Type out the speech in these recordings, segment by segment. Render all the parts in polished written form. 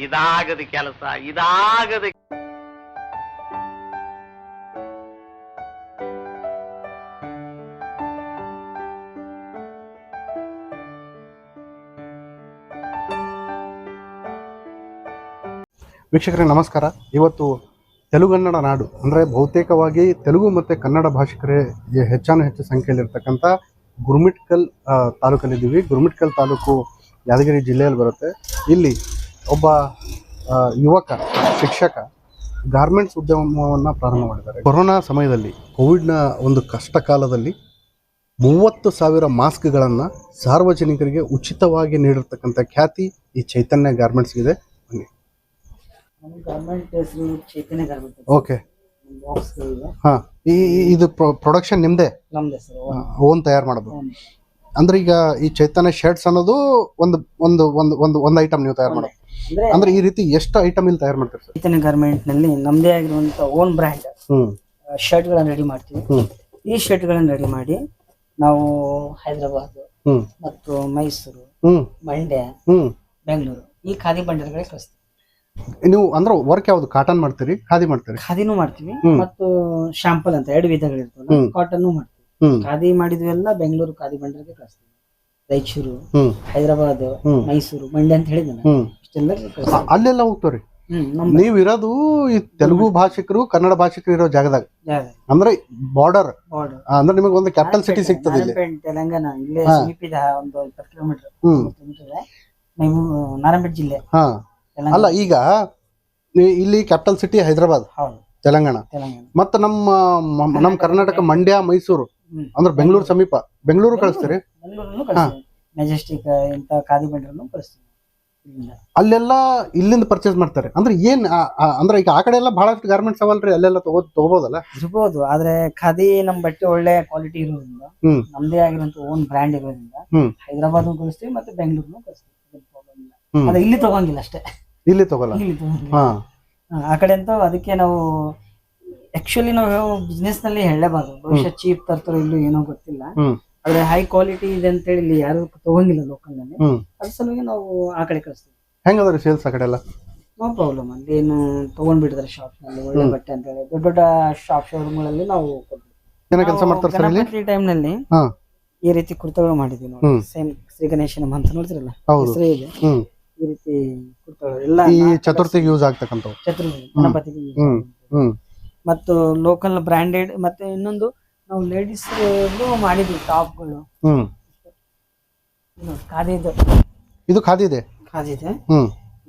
ಇದಾಗದ ಕೆಲಸ ಇದಾಗದ. ವೀಕ್ಷಕರೇ ನಮಸ್ಕಾರ. ಇವತ್ತು ತೆಲುಗನ್ನಡ ನಾಡು ಅಂದರೆ ಬಹುತೇಕವಾಗಿ ತೆಲುಗು ಮತ್ತು ಕನ್ನಡ ಭಾಷಿಕರೇ ಹೆಚ್ಚು ಸಂಖ್ಯೆಯಲ್ಲಿರ್ತಕ್ಕಂಥ ಗುರುಮಿಟ್ಕಲ್ ತಾಲೂಕಲ್ಲಿದ್ದೀವಿ. ಗುರುಮಿಟ್ಕಲ್ ತಾಲೂಕು ಯಾದಗಿರಿ ಜಿಲ್ಲೆಯಲ್ಲಿ ಬರುತ್ತೆ. ಇಲ್ಲಿ ಒಬ್ಬ ಯುವಕ ಶಿಕ್ಷಕ ಗಾರ್ಮೆಂಟ್ಸ್ ಉದ್ಯಮವನ್ನು ಪ್ರಾರಂಭ ಮಾಡಿದ್ದಾರೆ. ಕೊರೋನಾ ಸಮಯದಲ್ಲಿ ಕೋವಿಡ್ನ ಒಂದು ಕಷ್ಟ ಕಾಲದಲ್ಲಿ 30,000 ಮಾಸ್ಕ್ಗಳನ್ನು ಸಾರ್ವಜನಿಕರಿಗೆ ಉಚಿತವಾಗಿ ನೀಡಿರ್ತಕ್ಕಂಥ ಖ್ಯಾತಿ ಈ ಚೈತನ್ಯ ಗಾರ್ಮೆಂಟ್ಸ್ಗಿದೆ. ಬನ್ನಿ. ಓಕೆ, ಹಾಂ, ಇದು ಪ್ರೊಡಕ್ಷನ್ ನಿಮ್ಮದೇ? ನಮ್ದೇ ಸರ್, ಓನ್ ತಯಾರು ಮಾಡೋದು. ಅಂದ್ರೆ ಈಗ ಈ ಚೈತನ್ಯ ಶರ್ಟ್ಸ್ ಅನ್ನೋದು ಒಂದು ಒಂದು ಒಂದು ಒಂದು ಒಂದು ಐಟಮ್ ನೀವು ತಯಾರು ಮಾಡೋದು ಅಂದ್ರೆ ಈ ರೀತಿ ಎಷ್ಟು ಐಟಮ್ ಇಲ್ಲಿ ತಯಾರು ಮಾಡ್ತೀರಿ ಸರ್? ಚೈತನ್ಯ ಗಾರ್ಮೆಂಟ್ ನಲ್ಲಿ ನಮ್ದೇ ಆಗಿರುವಂತ ಓನ್ ಬ್ರ್ಯಾಂಡ್ ಶರ್ಟ್ ಗಳನ್ನ ರೆಡಿ ಮಾಡ್ತೀವಿ. ಈ ಶರ್ಟ್ ಗಳನ್ನ ರೆಡಿ ಮಾಡಿ ನಾವು ಹೈದರಾಬಾದ್ ಮತ್ತು ಮೈಸೂರು, ಮಂಡ್ಯ, ಬೆಂಗಳೂರು ಈ ಖಾದಿ ಬಂಡರ್ಗಳಿಗೆ ಕಳಿಸ್ತೀವಿ. ನೀವು ಅಂದ್ರೆ ವರ್ಕ್ ಯಾವ್ದು? ಕಾಟನ್ ಮಾಡ್ತೀರಿ, ಖಾದಿ ಮಾಡ್ತೀರಿ? ಖಾದಿನೂ ಮಾಡ್ತೀವಿ ಮತ್ತು ಶಾಂಪಲ್ ಅಂತ 2 ವಿಧಗಳಿರ್ತವೆ. ಕಾಟನ್ ಮಾಡ್ತೀವಿ. ಖಾದಿ ಮಾಡಿದ್ವಿ ಎಲ್ಲ ಬೆಂಗಳೂರು ಖಾದಿ ಬಂಡರ್ಗೆ ಕಳಿಸ್ತೀವಿ. ರಾಯಚೂರು, ಹೈದರಾಬಾದ್, ಮೈಸೂರು, ಮಂಡ್ಯ ಅಂತ ಹೇಳಿದ ಇಷ್ಟೆಲ್ಲ ಅಲ್ಲೆಲ್ಲ ಹೋಗ್ತವ್ರಿ. ನೀವ್ ಇರೋದು ಈ ತೆಲುಗು ಭಾಷಿಕರು ಕನ್ನಡ ಭಾಷಿಕರು ಇರೋ ಜಾಗದಾಗ, ಅಂದ್ರೆ ಬಾರ್ಡರ್ ಅಂದ್ರೆ ನಿಮಗೆ ಒಂದು ಕ್ಯಾಪಿಟಲ್ ಸಿಟಿ ಸಿಗ್ತದೆ ಇಲ್ಲಿ. ತೆಲಂಗಾಣ ಇಲ್ಲೇ ಸಮೀಪಿದ ಒಂದು 20 ಕಿಲೋಮೀಟರ್ ನಾರಾಯಣಪೇಟೆ ಜಿಲ್ಲೆ. ಅಲ್ಲ, ಈಗ ಇಲ್ಲಿ ಕ್ಯಾಪಿಟಲ್ ಸಿಟಿ ಹೈದರಾಬಾದ್, ತೆಲಂಗಾಣ, ಮತ್ತೆ ನಮ್ಮ ಕರ್ನಾಟಕ ಮಂಡ್ಯ, ಮೈಸೂರು ಅಂದ್ರೆ ಬೆಂಗಳೂರು ಸಮೀಪ. ಬೆಂಗಳೂರು ಕಳಿಸ್ತೀರಿ? ಮೆಜೆಸ್ಟಿಕ್ ಇಂತ ಖಾದಿ ಬಂಡರ್ನು ಕಳಿಸ್ತೀವಿ. ಅಲ್ಲೆಲ್ಲ ಇಲ್ಲಿಂದ ಪರ್ಚೇಸ್ ಮಾಡ್ತಾರೆ. ಅಂದ್ರೆ ಏನ್ ಅಂದ್ರೆ ಈಗ ಆ ಕಡೆ ಎಲ್ಲ ಬಹಳಷ್ಟು ಗಾರ್ಮೆಂಟ್ಸ್ ಅವಲ್ರಿ, ಅಲ್ಲೆಲ್ಲ ತಗೋಬಹುದಲ್ಲ? ಇರ್ಬೋದು, ಆದ್ರೆ ಖಾದಿ ನಮ್ ಬಟ್ಟೆ ಒಳ್ಳೆ ಕ್ವಾಲಿಟಿ ಇರೋದ್ರಿಂದ, ನಮ್ದೇ ಆಗಿರುವಂತ ಓನ್ ಬ್ರ್ಯಾಂಡ್ ಇರೋದ್ರಿಂದ ಹೈದರಾಬಾದ್ ಕಳಿಸ್ತೀವಿ ಮತ್ತೆ ಬೆಂಗಳೂರು ಕಳಿಸ್ತೀವಿ. ಅದ ಇಲ್ಲಿ ತಗೊಂಗಿಲ್ಲ ಅಷ್ಟೇ, ಇಲ್ಲಿ ತಗೋಲ್ಲ. ಆ ಕಡೆ ಅಂತ ಅದಕ್ಕೆ ನಾವು ಆಕ್ಚುಲಿ ನಾವು ಬಿಸ್ನೆಸ್ ನಲ್ಲಿ ಹೇಳಲೇಬಾರ್ದು. ಬಹುಶಃ ಚೀಪ್ ತರ್ತಾರೋ ಇಲ್ಲೂ ಏನೋ ಗೊತ್ತಿಲ್ಲ, ಆದ್ರೆ ಹೈ ಕ್ವಾಲಿಟಿ ಇದೆ ಅಂತ ಹೇಳಿ ಇಲ್ಲಿ ಯಾರು ತಗೊಂಗಿಲ್ಲ ಲೋಕಲ್ ನಲ್ಲಿ. ಅದ್ರ ಸಲುವಾಗಿ ನಾವು ಆ ಕಡೆ ಕಳಿಸ್ತೀವಿ. ಹೆಂಗದ್ರಿ ಸೇಲ್ಸ್ ಆ ಕಡೆ ಎಲ್ಲ? No problem. ಅಲ್ಲಿ ಏನು ತಗೊಂಡ್ಬಿಟ್ಟಿದ್ದಾರೆ ಶಾಪ್ ನಲ್ಲಿ ಒಳ್ಳೆ ಬಟ್ಟೆ ಅಂತ ಹೇಳಿ. ದೊಡ್ಡ ದೊಡ್ಡ ಶಾಪ್ ಶೋರೂಮ್ ಗಳಲ್ಲಿ ನಾವು ಕೆಲಸ ಮಾಡ್ತಾರೆ ಸರ್. ಇಲ್ಲಿ ಟೈಮ್ ನಲ್ಲಿ ಈ ರೀತಿ ಕುರ್ತಗಳು ಮಾಡಿದ್ವಿ ನೋಡಿ. ಸೇಮ್ ಶ್ರೀ ಗಣೇಶನ ಅಂತ ನೋಡ್ತಿರಲ್ಲ, ಹೆಸರೇ ಇದೆ. ಈ ರೀತಿ ಕುರ್ತಗಳು ಎಲ್ಲ ಈ ಚತುರ್ಥಿಗೆ ಯೂಸ್ ಆಗ್ತಕ್ಕಂಥವು, ಚತುರ್ಥಿ ಗಣಪತಿಗೆ. ಮತ್ತು ಲೋಕಲ್ ಬ್ರಾಂಡೆಡ್ ಮತ್ತೆ ಇನ್ನೊಂದು ನಾವು ಲೇಡೀಸ್ ಮಾಡಿದ್ವಿ ಟಾಪ್ಗಳು. ಖಾದಿದು, ಇದು ಖಾದಿದೆ, ಖಾದಿದೆ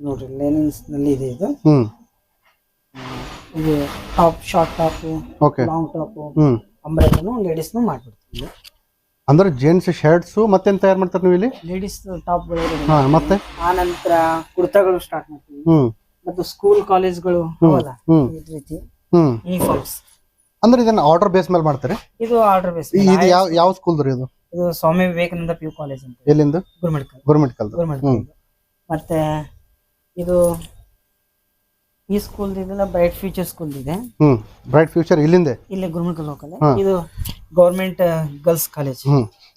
ನೋಡ್ರಿ. ಲೆನಿನ್ಸ್ ನಲ್ಲಿ ಇದೆ ಇದು. ಇದು top, short top, long top, ಅಂಬ್ರೆಲಾನು ಲೇಡೀಸ್ನು ಮಾಡ್ಬಿಡ್ತೀವಿ. ಅಂದ್ರೆ ಜೆಂಟ್ಸ್ ಶರ್ಟ್ಸ್ ಮತ್ತೇನ್ ತಯಾರು ಮಾಡ್ತಾರೆ ನೀವು ಇಲ್ಲಿ? ಲೇಡೀಸ್ ಟಾಪ್ಗಳು, ಮತ್ತೆ ಆ ನಂತರ ಕುರ್ತಾಗಳು ಸ್ಟಾರ್ಟ್ ಮಾಡ್ತೀವಿ. ಮತ್ತು ಸ್ಕೂಲ್ ಕಾಲೇಜ್ಗಳು ಈ ರೀತಿ ಯೂನಿಫಾರ್ಮ್ಸ್. ಅಂದ್ರೆ ಇದನ್ನ ಆರ್ಡರ್ ಬೇಸ್ ಮೇಲೆ ಮಾಡ್ತಾರೆ? ಇದು ಆರ್ಡರ್ ಬೇಸ್. ಇದು ಯಾವ ಸ್ಕೂಲ್ ರೀ ಇದು? ಇದು ಸ್ವಾಮಿ ವಿವೇಕಾನಂದ PU ಕಾಲೇಜ್ ಅಂತ. ಎಲ್ಲಿಂದ? ಗುರುಮಿಟ್ಕಲ್. ಮತ್ತೆ ಇದು ಈ ಸ್ಕೂಲ್ ಇದೆಲ್ಲ ಬ್ರೈಟ್ ಫ್ಯೂಚರ್ ಸ್ಕೂಲ್ ಇದೆ. ಬ್ರೈಟ್ ಫ್ಯೂಚರ್ ಇಲ್ಲಿಂದ ಇಲ್ಲೇ ಗುರುಮಿಟ್ಕಲ್ ಲೋಕಲ್. ಇದು ಗವರ್ಮೆಂಟ್ ಗರ್ಲ್ಸ್ ಕಾಲೇಜ್.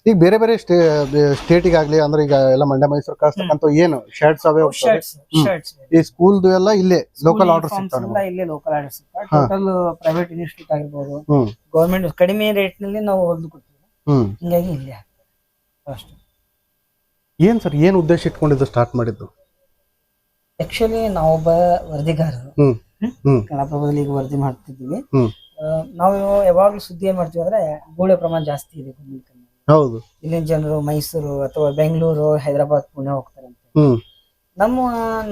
ಈಗ ಬೇರೆ ಬೇರೆ ಸ್ಟೇಟಿಗಾಗ್ಲಿ ಅಂದ್ರೆ ಈಗ ಎಲ್ಲ ಮಂಡ್ಯ, ಮೈಸೂರು ಕಳಿಸ್ತಕ್ಕಂಥ ಏನು ಶರ್ಟ್ಸ್ ಅವೇ ಈ ಸ್ಕೂಲ್ದು ಎಲ್ಲ ಇಲ್ಲೇ ಲೋಕಲ್ ಆರ್ಡರ್ ಸಿಗ್ತಾವೆ. ಇಲ್ಲೇ ಲೋಕಲ್ ಆರ್ಡರ್ ಸಿಗ್ತಾವೆ. ಟೋಟಲ್ ಪ್ರೈವೇಟ್ ಇನ್ಸ್ಟಿಟ್ಯೂಟ್ ಆಗಿರ್ಬೋದು, ಗವರ್ಮೆಂಟ್ ಕಡಿಮೆ ರೇಟ್ ನಲ್ಲಿ ನಾವು ಹೊಲ್ದು ಕೊಡ್ತೀವಿ. ಹಿಂಗಾಗಿ ಇಲ್ಲೇ ಅಷ್ಟೇ. ಏನ್ ಸರ್, ಏನ್ ಉದ್ದೇಶ ಇಟ್ಕೊಂಡಿದ್ದು ಸ್ಟಾರ್ಟ್ ಮಾಡಿದ್ದು? ಆಕ್ಚುಲಿ ನಾವೊಬ್ಬ ವರದಿಗಾರರು, ಕನ್ನಡಪ್ರಭದಲ್ಲಿ ಈಗ ವರದಿ ಮಾಡ್ತಿದ್ದೀವಿ. ನಾವು ಯಾವಾಗ್ಲೂ ಸುದ್ದಿ ಏನ್ ಮಾಡ್ತೀವಿ ಅಂದ್ರೆ ಗೂಳೆ ಪ್ರಮಾಣ ಜಾಸ್ತಿ ಇದೆ. ಹೌದು, ಇಲ್ಲಿನ ಜನರು ಮೈಸೂರು ಅಥವಾ ಬೆಂಗಳೂರು, ಹೈದರಾಬಾದ್, ಪುಣೆ ಹೋಗ್ತಾರೆ ಅಂತ.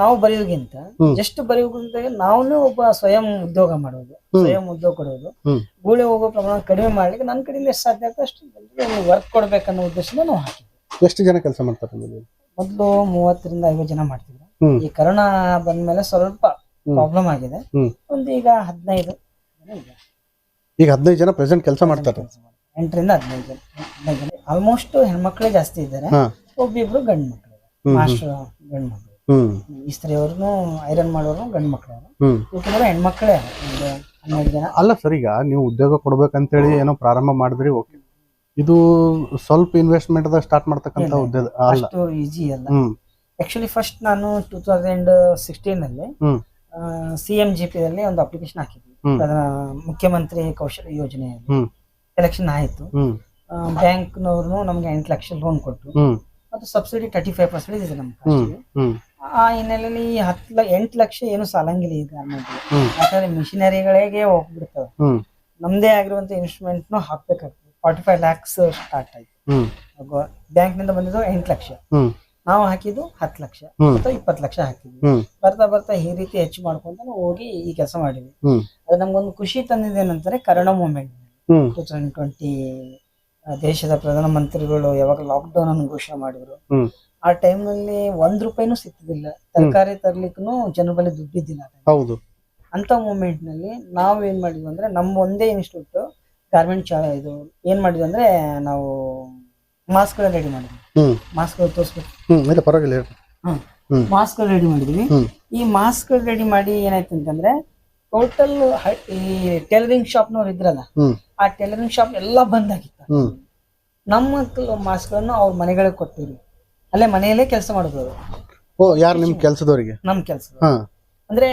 ನಾವು ಬರೆಯೋಗಿಂತ ಜಸ್ಟ್ ಬರೆಯೋಗಿಂತ ನಾವು ಒಬ್ಬ ಸ್ವಯಂ ಉದ್ಯೋಗ ಮಾಡೋದು, ಸ್ವಯಂ ಉದ್ಯೋಗ ಕೊಡೋದು, ಗೂಳೆ ಹೋಗೋ ಪ್ರಮಾಣ ಕಡಿಮೆ ಮಾಡ್ಲಿಕ್ಕೆ ನನ್ನ ಕಡೆಯಿಂದ ಎಷ್ಟು ಸಾಧ್ಯ ಆಗ್ತದೆ ಅಷ್ಟು ವರ್ಕ್ ಕೊಡ್ಬೇಕನ್ನೋ ಉದ್ದೇಶದಿಂದ ನಾವು ಹಾಕಿದ್ವಿ. ಎಷ್ಟು ಜನ ಕೆಲಸ ಮಾಡ್ತಾರೆ? ಮೊದಲು 30 ರಿಂದ 50 ಜನ ಮಾಡ್ತಿದ್ರು. ಈ ಕರೋನಾ ಬಂದ್ಮೇಲೆ ಸ್ವಲ್ಪ ಪ್ರಾಬ್ಲಮ್ ಆಗಿದೆ. ಒಂದು ಈಗ 15 ಜನ ಇದೆ. ಈಗ 15 ಜನ ಪ್ರೆಸೆಂಟ್ ಕೆಲಸ ಮಾಡ್ತಾರೆ. 8 ರಿಂದ 15 ಜನ. ಆಲ್ಮೋಸ್ಟ್ ಹೆಣ್ಮಕ್ಳೇ ಜಾಸ್ತಿ ಇದ್ದಾರೆ. ಒಬ್ಬಿಬ್ರು ಗಂಡು ಮಕ್ಳು, ಮಾಸ್ಟರ್ ಗಂಡು ಮಕ್ಳು. ಇಸ್ತ್ರಿ ಅವ್ರನ್ನು ಐರನ್ ಮಾಡೋರು ಗಂಡು ಮಕ್ಳು, ಹೆಣ್ಮಕ್ಳೇ 12 ಜನ. ಅಲ್ಲ ಸರ್, ಈಗ ನೀವು ಉದ್ಯೋಗ ಕೊಡ್ಬೇಕಂತೇಳಿ ಏನೋ ಪ್ರಾರಂಭ ಮಾಡಿದ್ರಿ, ಓಕೆ. ಇದು ಸ್ವಲ್ಪ ಇನ್ವೆಸ್ಟ್ಮೆಂಟ್ ಸ್ಟಾರ್ಟ್ ಮಾಡ್ತಕ್ಕಂಥ ಉದ್ಯೋಗ ಅಲ್ಲ, ಅಷ್ಟು ಈಜಿ ಅಲ್ಲ. ಆಕ್ಚುಲಿ ಫಸ್ಟ್ ನಾನು 2016 ಅಲ್ಲಿ ಹ್ಮ್ CMGP ದಲ್ಲಿ ಒಂದು ಅಪ್ಲಿಕೇಶನ್ ಹಾಕಿದ್ವಿ. ಹ್ಮ್. ಮುಖ್ಯಮಂತ್ರಿ ಕೌಶಲ್ಯ ಯೋಜನೆಯಲ್ಲಿ ಹ್ಮ್ ಎಲೆಕ್ಷನ್ ಆಯ್ತು. ಹ್ಮ್ ಬ್ಯಾಂಕ್ನವ್ರು ನಮ್ಗೆ 8 ಲಕ್ಷ ಲೋನ್ ಕೊಟ್ಟು ಹ್ಮ್ ಮತ್ತು ಸಬ್ಸಿಡಿ 35% ಇದೆ ನಮ್ಮ ಹ್ಮ್ ಕಾಸ್ಟ್ಗೆ. ಹ್ಮ್ ಆ ಹಿನ್ನೆಲೆಯಲ್ಲಿ 8 ಲಕ್ಷ ಏನು ಸಾಲಂಗಿಲ್ಲ ಈ ಗಾರ್ಮೆಂಟ್. ಹ್ಮ್. ಯಾಕಂದ್ರೆ ಮಿಷಿನರಿಗಳಿಗೆ ಹೋಗ್ಬಿಡ್ತವೆ. ಹ್ಮ್ ನಮ್ದೇ ಆಗಿರುವಂತ ಇನ್ವೆಸ್ಟ್ಮೆಂಟ್ ಹಾಕ್ಬೇಕಾಗ್ತದೆ. 45 ಲ್ಯಾಕ್ಸ್ ಸ್ಟಾರ್ಟ್ ಆಯ್ತು. ಹ್ಮ್ ಬ್ಯಾಂಕ್ ನಿಂದ ಬಂದಿದ್ದು 8 ಲಕ್ಷ, ಹ್ಮ್ ನಾವು ಹಾಕಿದ್ದು 10 ಲಕ್ಷ ಹ್ಮ್. ಅಥವಾ 20 ಲಕ್ಷ ಹಾಕಿದ್ವಿ. ಹ್ಮ್ ಬರ್ತಾ ಬರ್ತಾ ಈ ರೀತಿ ಹೆಚ್ಚು ಮಾಡ್ಕೊಂತ ನಾವು ಹೋಗಿ ಈ ಕೆಲಸ ಮಾಡಿದ್ವಿ. ಹ್ಮ್ ಅದು ನಮ್ಗೊಂದು ಖುಷಿ ತಂದಿದ್ದೇನಂತಾರೆ ಕರೋನಾ ಮೂಮೆಂಟ್ ಹ್ಮ್ 2020 ದೇಶದ ಪ್ರಧಾನಮಂತ್ರಿಗಳು ಯಾವಾಗ ಲಾಕ್ಡೌನ್ ಅನ್ನು ಘೋಷಣೆ ಮಾಡಿದ್ರು, ಹ್ಮ್ ಆ ಟೈಮ್ ನಲ್ಲಿ ₹1 ಸಿಕ್ತಿದಿಲ್ಲ. ತರಕಾರಿ ತರ್ಲಿಕ್ಕೂ ಜನರ ಬಳಿ ದುಡ್ಡಿದ್ದಿಲ್ಲ. ಹೌದು. ಅಂತ ಮೂಮೆಂಟ್ ನಲ್ಲಿ ನಾವು ಏನ್ ಮಾಡಿದ್ವಿ ಅಂದ್ರೆ ನಮ್ಮ ಒಂದೇ ಇನ್ಸ್ಟಿಟ್ಯೂಟ್ ಗಾರ್ಮೆಂಟ್ ಇದು ಏನ್ ಮಾಡಿದ್ವಿ ಅಂದ್ರೆ ನಾವು ಮಾಸ್ಕ್ ಗಳು ರೆಡಿ ಮಾಡಿದ್ವಿ. ಹ್ಮ್ ಮಾಸ್ಕ್ ಗಳು ತೋರಿಸ್ಬೇಕು. ಇಲ್ಲ ಪರವಾಗಿಲ್ಲ ಹೇಳಿ. ಹ್ಮ್. ಮಾಸ್ಕ್ ಗಳು ರೆಡಿ ಮಾಡಿದ್ವಿ. ಹ್ಮ್ ಈ ಮಾಸ್ಕ್ ಗಳು ರೆಡಿ ಮಾಡಿ ಏನಾಯ್ತು ಅಂತಂದ್ರೆ ಟೋಟಲ್ ಈ ಟೈಲರಿಂಗ್ ಶಾಪ್ನವ್ರು ಇದ್ರಲ್ಲ, ಹ್ಮ್ ಆ ಟೈಲರಿಂಗ್ ಶಾಪ್ ಎಲ್ಲಾ ಬಂದ್ ಆಗಿತ್ತು. ಹ್ಮ್ ನಮ್ಮ ಮಾಸ್ಕ್ ಗಳನ್ನು ಅವ್ರ ಮನೆಗಳಿಗೆ ಕೊಟ್ಟಿವಿ. ಅಲ್ಲೇ ಮನೆಯಲ್ಲೇ ಕೆಲಸ ಮಾಡೋದು ಅವ್ರು. ಓ, ಯಾರು ನಿಮ್ ಕೆಲ್ಸದವ್ರಿಗೆ? ನಮ್ ಕೆಲಸ ಹಾ. ಅಂದ್ರೆ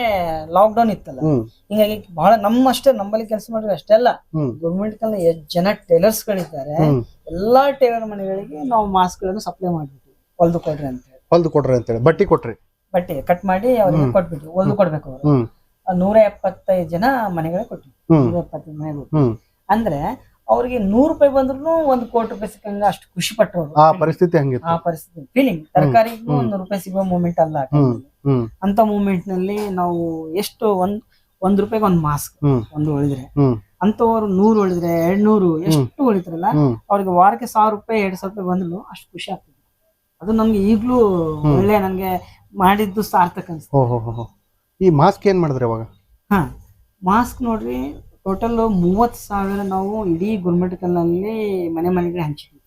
ಲಾಕ್ಡೌನ್ ಇತ್ತಲ್ಲ, ಹ್ಮ್ ಹಿಂಗಾಗಿ ಬಹಳ ನಮ್ಮಷ್ಟೇ ನಮ್ಮಲ್ಲಿ ಕೆಲಸ ಮಾಡಿದ್ರೆ ಅಷ್ಟೆಲ್ಲ ಹ್ಮ್ ಗೌರ್ಮೆಂಟ್ ಕಲ್ ಎಷ್ಟ್ ಜನ ಟೈಲರ್ಸ್ ಗಳಿದ್ದಾರೆ, ಹ್ಮ್ ಎಲ್ಲಾ ಟೈಲರ್ ಮನೆಗಳಿಗೆ ನಾವು ಮಾಸ್ಕ್ ಗಳನ್ನು ಸಪ್ಲೈ ಮಾಡ್ಬಿಟ್ಟು ಹೊಲ್ದು ಕೊಡ್ರಿ ಅಂತ ಹೇಳಿ. ಹೊಲ್ದು ಕೊಡ್ರಿ ಅಂತೇಳಿ ಬಟ್ಟಿ ಕೊಟ್ರಿ? ಬಟ್ಟೆ ಕಟ್ ಮಾಡಿ ಅವ್ರಿಗೆ ಕೊಟ್ಬಿಟ್ಟು ಹೊಲ್ದು ಕೊಡ್ಬೇಕು. ಅವರು ಹ್ಮ್ 175 ಜನ ಮನೆಗಳಿಗೆ ಕೊಟ್ವಿ. ಹ್ಮ್ 175 ಮನೆಗಳು. ಹ್ಮ್ ಅಂದ್ರೆ ಅವ್ರಿಗೆ ₹100 ಬಂದ್ರು ₹1,00,00,000 ಸಿಕ್ಕಂಗ ಅಷ್ಟು ಖುಷಿ ಪಟ್ಟರು. ಆ ಪರಿಸ್ಥಿತಿ ಹಂಗಿತ್ತು. ಆ ಪರಿಸ್ಥಿತಿ ಫೀಲಿಂಗ್ ತರಕಾರಿಗೂ ₹100 ಸಿಗುವ ಮೂಮೆಂಟ್ ಅಲ್ಲ ಆ time ಅಲ್ಲಿ. ಹ್ಮ್ ಅಂತ ಮೂಮೆಂಟ್ ನಲ್ಲಿ ನಾವು ಎಷ್ಟು ₹1 ಒಂದು ಮಾಸ್ಕ್ ಹ್ಮ್ ಒಂದು ಉಳಿದ್ರೆ, ಹ್ಮ್ ಅಂತವ್ರು 100 ಉಳಿದ್ರೆ 200 ಎಷ್ಟು ಉಳಿತಾರಲ್ಲ, ಹ್ಮ್ ಅವ್ರಿಗೆ ವಾರಕ್ಕೆ ₹1,000 ₹2,000 ಬಂದ್ರು ಅಷ್ಟು ಖುಷಿ ಆಗ್ತದೆ. ಅದು ನಮ್ಗೆ ಈಗ್ಲೂ ಒಳ್ಳೆ ನನ್ಗೆ ಮಾಡಿದ್ದು ಸಾರ್ಥಕ ಅನ್ಸುತ್ತೆ. ಓಹೋ. ಈ ಮಾಸ್ಕ್ ಏನ್ ಮಾಡಿದ್ರಿ ಅವಾಗ? ಹಾ, ಮಾಸ್ಕ್ ನೋಡ್ರಿ ಟೋಟಲ್ 30,000 ನಾವು ಇಡೀ ಗುಲ್ಮರ್ಗನಲ್ಲಿ ಮನೆ ಮನೆಗೆ ಹಂಚಿದ್ವಿ.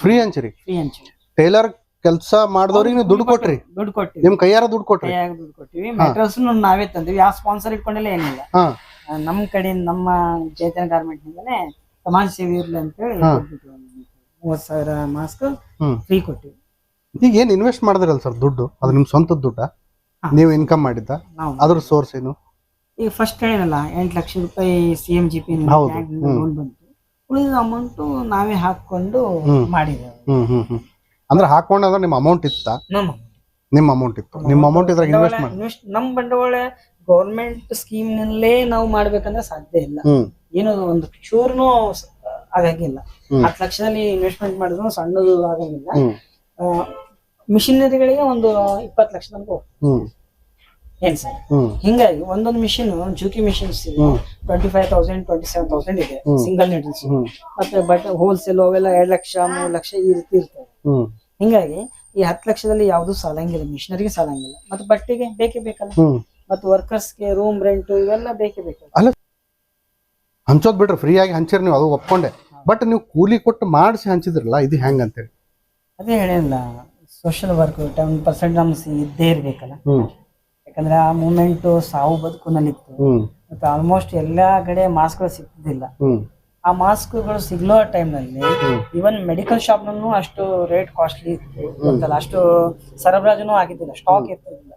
ಫ್ರೀ ಹಂಚಿರಿ? ಫ್ರೀ ಹಂಚಿವಿ. ಟೈಲರ್ ಕೆಲಸ ಮಾಡಿದವ್ರಿಗೆ ನೀವು ದುಡ್ಡು ಕೊಟ್ರಿ? ದುಡ್ಡು ಕೊಟ್ಟಿವಿ. ನಿಮ್ ಕೈಯಾರ ದುಡ್ಡು ಕೊಟ್ರಿ? ಕೈಯಾಗ ದುಡ್ಡು ಕೊಟ್ಟಿವಿ. ಮೆಟೀರಿಯಲ್ಸ್ ನಾವೇ ತಂದಿವಿ. ಯಾವ ಸ್ಪಾನ್ಸರ್ ಇಟ್ಕೊಂಡಿಲ್ಲ, ಏನಿಲ್ಲ. ಹಾ. ನಮ್ಮ ಕಡೆ ನಮ್ಮ ಚೈತನ್ಯ ಗಾರ್ಮೆಂಟ್ ನಿಂದನೇ ಸಮಾಜ ಸೇವೆ ಇರ್ಲಿ ಅಂತ ಹೇಳಿ 30,000 ಮಾಸ್ಕ್ ಹ್ಮ್ ಫ್ರೀ ಕೊಟ್ಟಿವಿ. ಈಗ ಏನ್ ಇನ್ವೆಸ್ಟ್ ಮಾಡಿದ್ರಲ್ಲ ಸರ್ ದುಡ್ಡು, ಅದು ನಿಮ್ ಸ್ವಂತದ ದುಡ್ಡ? ನೀವು ಇನ್ಕಮ್ ಮಾಡಿದ್ದ? ನಾವು ಅದ್ರ ಸೋರ್ಸ್ ಏನು? ಈಗ ಫಸ್ಟ್ ಹೇಳಿನಲ್ಲ ₹8 ಲಕ್ಷ CMGP ಲೋನ್ ಬಂತು. ಉಳಿದ ಅಮೌಂಟ್ ನಾವೇ ಹಾಕೊಂಡು ಮಾಡಿದ್ದೇವೆ. ಅಂದ್ರೆ ಹಾಕೊಂಡ್ರೆ ನಿಮ್ಮ ಅಮೌಂಟ್ ಇತ್ತ? ನಿಮ್ಮ ಅಮೌಂಟ್ ಇತ್ತು. ನಿಮ್ಮ ಅಮೌಂಟ್ ಇದ್ರಾಗ ಇನ್ವೆಸ್ಟ್ ಮಾಡಿ ನಮ್ ಬಂಡವಾಳ ಗೌರ್ಮೆಂಟ್ ಸ್ಕೀಮ್ ನಲ್ಲೇ ನಾವು ಮಾಡ್ಬೇಕಂದ್ರೆ ಸಾಧ್ಯ ಇಲ್ಲ. ಏನು ಒಂದು ಚೂರ್ನು ಆಗಂಗಿಲ್ಲ. 10 ಲಕ್ಷದಲ್ಲಿ ಇನ್ವೆಸ್ಟ್ಮೆಂಟ್ ಮಾಡಿದ್ರು ಸಣ್ಣದು ಆಗಂಗಿಲ್ಲ. ಮಿಷಿನರಿಗಳಿಗೆ ಒಂದು 20 ಲಕ್ಷ ತನಕ ಏನ್ ಸರ್. ಹಿಂಗಾಗಿ ಒಂದೊಂದು ಮಿಷಿನ್ ಜೂಕಿ ಮಿಷಿನ್ಸ್ 25,000 27,000 ಇದೆ ಸಿಂಗಲ್ ನೀಡಲ್ಸ್. ಮತ್ತೆ ಬಟ್ ಹೋಲ್ಸೇಲ್ ಅವೆಲ್ಲ 2 ಲಕ್ಷ 3 ಲಕ್ಷ ಈ ರೀತಿ ಇರ್ತವೆ. ಹಿಂಗಾಗಿ ಈ 10 ಲಕ್ಷದಲ್ಲಿ ಯಾವ್ದು ಸಾಲಂಗಿಲ್ಲ, ಮಿಷಿನರಿಗೆ ಸಾಲಂಗಿಲ್ಲ. ಮತ್ತೆ ಬಟ್ಟೆಗೆ ಬೇಕೇ ಬೇಕಲ್ಲ, ಮತ್ತೆ ವರ್ಕರ್ಸ್ಗೆ ರೂಮ್ ರೆಂಟ್ ಇವೆಲ್ಲ ಬೇಕೇ ಬೇಕಲ್ಲ. ಅಲ್ಲ, ಹಂಚೋದ್ ಬಿಟ್ರೆ ಫ್ರೀ ಆಗಿ ಹಂಚಿರಿ ನೀವು, ಅದು ಒಪ್ಕೊಂಡೆ. ಬಟ್ ನೀವು ಕೂಲಿ ಕೊಟ್ಟು ಮಾಡಿಸಿ ಹಂಚಿದ್ರಲ್ಲ, ಇದು ಹೆಂಗ್ ಅಂತೇಳಿ? ಅದೇ ಹೇಳಿಲ್ಲ, ಸೋಷಿಯಲ್ ವರ್ಕ್ 10% ನಮ್ಗೆ ಇದ್ದೇ ಇರ್ಬೇಕಲ್ಲ. ಯಾಕಂದ್ರೆ ಆ ಮೂಮೆಂಟ್ ಸಾವು ಬದುಕುನಲ್ಲಿತ್ತು. ಮತ್ತೆ ಆಲ್ಮೋಸ್ಟ್ ಎಲ್ಲಾ ಕಡೆ ಮಾಸ್ಕ್ ಗಳು ಸಿಗ್ತಿದ್ದಿಲ್ಲ. ಆ ಮಾಸ್ಕ್ ಗಳು ಸಿಗ್ಲೋ ಟೈಮ್ ನಲ್ಲಿ ಇವನ್ ಮೆಡಿಕಲ್ ಶಾಪ್ ನಲ್ಲೂ ಅಷ್ಟು ರೇಟ್ ಕಾಸ್ಟ್ಲಿ ಇತ್ತು ಅಂತಲ್ಲ, ಅಷ್ಟು ಸರಬರಾಜುನು ಆಗಿದ್ದಿಲ್ಲ, ಸ್ಟಾಕ್ ಇರ್ತಿರ್ಲಿಲ್ಲ.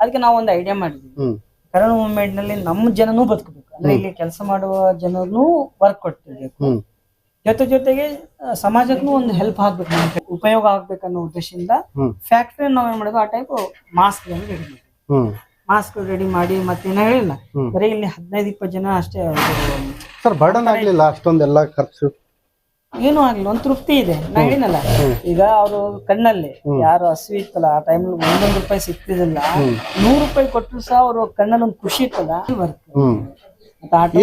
ಅದಕ್ಕೆ ನಾವು ಒಂದು ಐಡಿಯಾ ಮಾಡಿದ್ವಿ, ಕರೋನಾ ಮೂಮೆಂಟ್ ನಲ್ಲಿ ನಮ್ಮ ಜನನೂ ಬದುಕಬೇಕು ಅಂದ್ರೆ ಇಲ್ಲಿ ಕೆಲಸ ಮಾಡುವ ಜನರನ್ನು ವರ್ಕ್ ಕೊಟ್ಟಿರ್ಬೇಕು, ಜೊತೆಗೆ ಸಮಾಜಕ್ಕೂ ಒಂದು ಹೆಲ್ಪ್ ಆಗ್ಬೇಕು, ನಮ್ಗೆ ಉಪಯೋಗ ಆಗ್ಬೇಕನ್ನೋ ಉದ್ದೇಶದಿಂದ ಫ್ಯಾಕ್ಟ್ರಿ ನಾವ್ ಏನ್ ಮಾಡಿದ್ವಿ, ಆ ಟೈಪ್ ಮಾಸ್ಕ್ ರೆಡಿ ಮಾಡಿ ಮಾಸ್ಕ್ ರೆಡಿ ಮಾಡಿ ಮತ್ತೇನ ಹೇಳಿಲ್ಲ, ಬರೀ ಇಲ್ಲಿ 15-20 ಜನ ಅಷ್ಟೇ. ಸರ್ ಬರ್ಡನ್ ಆಗ್ಲಿಲ್ಲ ಅಷ್ಟೊಂದೆಲ್ಲ ಖರ್ಚು? ಏನು ಆಗ್ಲಿಲ್ಲ, ಒಂದ್ ತೃಪ್ತಿ ಇದೆ. ನಾ ಹೇಳಿನಲ್ಲ, ಈಗ ಅವರು ಕಣ್ಣಲ್ಲಿ ಯಾರು ಹಸಿವು ಇತ್ತಲ್ಲ ಆ ಟೈಮ್ ₹1 ಸಿಕ್ತಿದಿಲ್ಲ, ₹100 ಕೊಟ್ಟರು ಸಹ ಅವರು ಕಣ್ಣಲ್ಲಿ ಒಂದು ಖುಷಿ ಇತ್ತಲ್ಲ.